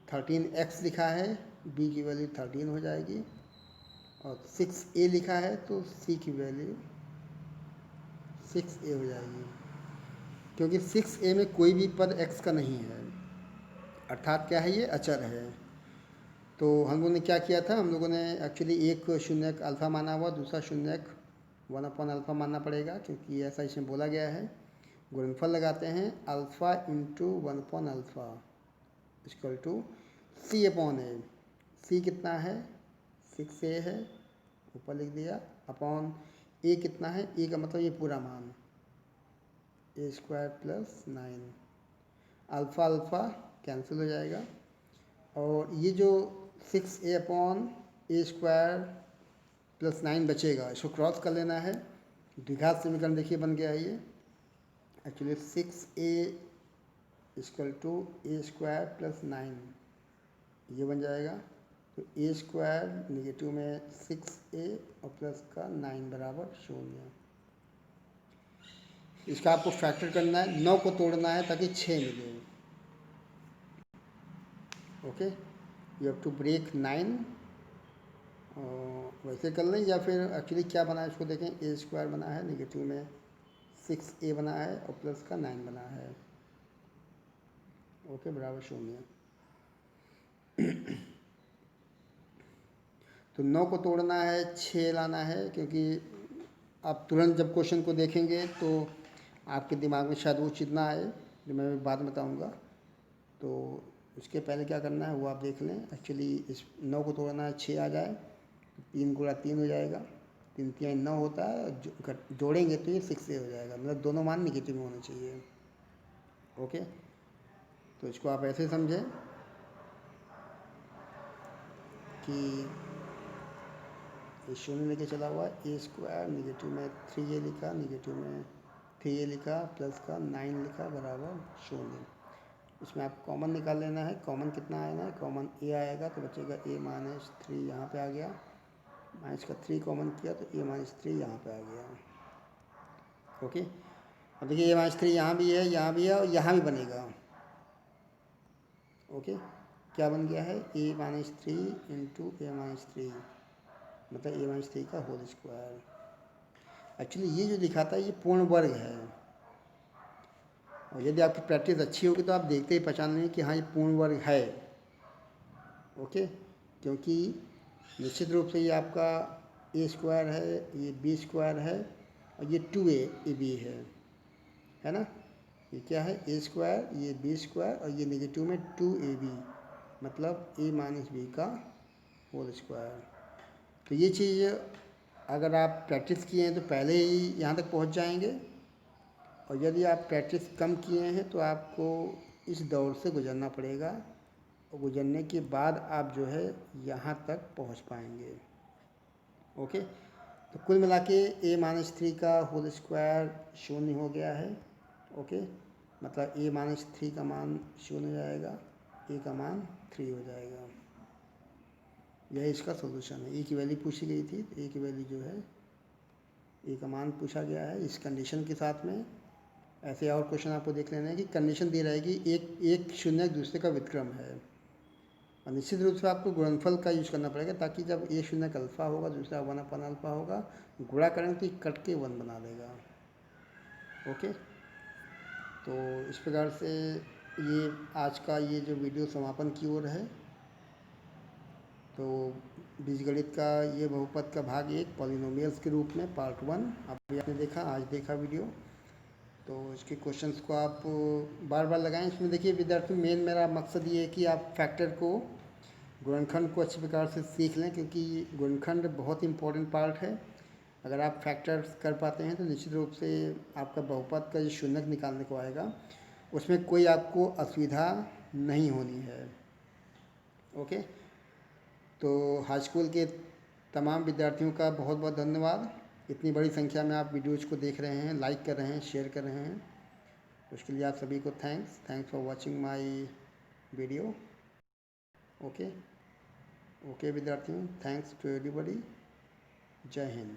13x लिखा है, b की वैल्यू 13 हो जाएगी। और 6a लिखा है तो c की वैल्यू 6a हो जाएगी, क्योंकि 6a में कोई भी पद x का नहीं है, अर्थात क्या है, ये अचर है। तो हम लोगों ने क्या किया था, हम लोगों ने एक्चुअली एक शून्यक अल्फ़ा माना हुआ, दूसरा शून्यक 1/अल्फ़ा मानना पड़ेगा, क्योंकि ऐसा इसमें बोला गया है। गुणनफल लगाते हैं, अल्फ़ा इंटू 1/अल्फ़ा इक्वल टू C/A। C कितना है, 6a है, ऊपर लिख दिया, अपॉन a कितना है, a का मतलब ये पूरा मान a² + 9। अल्फ़ा अल्फ़ा कैंसिल हो जाएगा, और ये जो 6a/a² + 9 बचेगा, इसको क्रॉस कर लेना है। द्विघात समीकरण देखिए बन गया है ये। Actually 6a equal to a² + 9 ये बन जाएगा। तो a² नेगेटिव में 6a और प्लस का 9 बराबर 0। इसका आपको फैक्टर करना है, 9 को तोड़ना है ताकि 6 मिले। Okay, you have to break 9। वैसे कर लें, या फिर एक्चुअली क्या बना है इसको देखें, a² बना है, नेगेटिव में 6a बना है और प्लस का 9 बना है। ओके, बराबर 0। तो 9 को तोड़ना है, 6 लाना है, क्योंकि आप तुरंत जब क्वेश्चन को देखेंगे तो आपके दिमाग में शायद वो चीज़ ना आए, जो मैं बाद में बताऊँगा। तो उसके पहले क्या करना है वो आप देख लें। एक्चुअली इस 9 को तोड़ना है, 6 आ जाए, 3 × 3 हो जाएगा, 3 × 3 9 होता है, जोड़ेंगे तो ये 6a हो जाएगा, मतलब दोनों मान निगेटिव में होने चाहिए। ओके, तो इसको आप ऐसे समझें कि ये 0 लेके चला हुआ है, a² नेगेटिव में 3a लिखा, नेगेटिव में 3a लिखा, प्लस का 9 लिखा, बराबर 0। इसमें आप कॉमन निकाल लेना है। कॉमन कितना आएगा, कॉमन a आएगा, तो बचेगा a-3 यहाँ पे आ गया, माइनस का 3 कॉमन किया तो a-3 यहाँ पे आ गया। ओके, अब देखिए ए माइनस थ्री यहाँ भी है, यहाँ भी है और यहाँ भी बनेगा। ओके, क्या बन गया है, ए माइनस थ्री इंटू ए माइनस थ्री, मतलब ए माइनस थ्री का होल स्क्वायर। एक्चुअली ये जो दिखाता है ये पूर्ण वर्ग है, और यदि आपकी प्रैक्टिस अच्छी होगी तो आप देखते ही पहचान लेंगे कि हाँ ये पूर्ण वर्ग है। ओके, क्योंकि निश्चित रूप से ये आपका ए स्क्वायर है, ये बी स्क्वायर है, और ये टू ए बी है ना। ये क्या है, ए स्क्वायर, ये बी स्क्वायर, और ये नेगेटिव में टू ए बी, मतलब ए माइनस बी का होल स्क्वायर। तो ये चीज़ अगर आप प्रैक्टिस किए हैं तो पहले ही यहाँ तक पहुँच जाएंगे, और यदि आप प्रैक्टिस कम किए हैं तो आपको इस दौर से गुजरना पड़ेगा, और गुजरने के बाद आप जो है यहाँ तक पहुँच पाएंगे। ओके, तो कुल मिला के ए माइनस थ्री का होल स्क्वायर शून्य हो गया है। ओके, मतलब ए माइनस थ्री का मान शून्य हो जाएगा, ए का मान 3 हो जाएगा। यह इसका सोल्यूशन है। ए की वैल्यू पूछी गई थी, तो ए की वैल्यू जो है, ए का मान पूछा गया है इस कंडीशन के साथ में। ऐसे और क्वेश्चन आपको देख लेना है कि कंडीशन दी रहेगी एक शून्य दूसरे का व्युत्क्रम है, और निश्चित रूप से आपको गुणनफल का यूज करना पड़ेगा, ताकि जब ए शून्य का अल्फा होगा, दूसरा 1 अपन अल्फा होगा, गुणा करेंगे तो ये कट के 1 बना देगा। ओके, तो इस प्रकार से ये आज का ये जो वीडियो समापन की ओर है। तो बीजगणित का ये बहुपद का भाग 1 पॉलिनोमियल्स के रूप में पार्ट 1 अभी आपने देखा, आज देखा वीडियो। तो इसके क्वेश्चंस को आप बार बार लगाएं। इसमें देखिए विद्यार्थी, मेन मेरा मकसद ये है कि आप फैक्टर को, गुणनखंड को अच्छी प्रकार से सीख लें, क्योंकि गुणनखंड बहुत इंपॉर्टेंट पार्ट है। अगर आप फैक्टर्स कर पाते हैं तो निश्चित रूप से आपका बहुपद का जो शून्यक निकालने को आएगा उसमें कोई आपको असुविधा नहीं होनी है। ओके, तो हाई स्कूल के तमाम विद्यार्थियों का बहुत बहुत धन्यवाद। इतनी बड़ी संख्या में आप वीडियोज़ को देख रहे हैं, लाइक कर रहे हैं, शेयर कर रहे हैं, उसके लिए आप सभी को thanks for watching my video. Okay विद्यार्थियों, थैंक्स टू एवरीबॉडी। जय हिंद।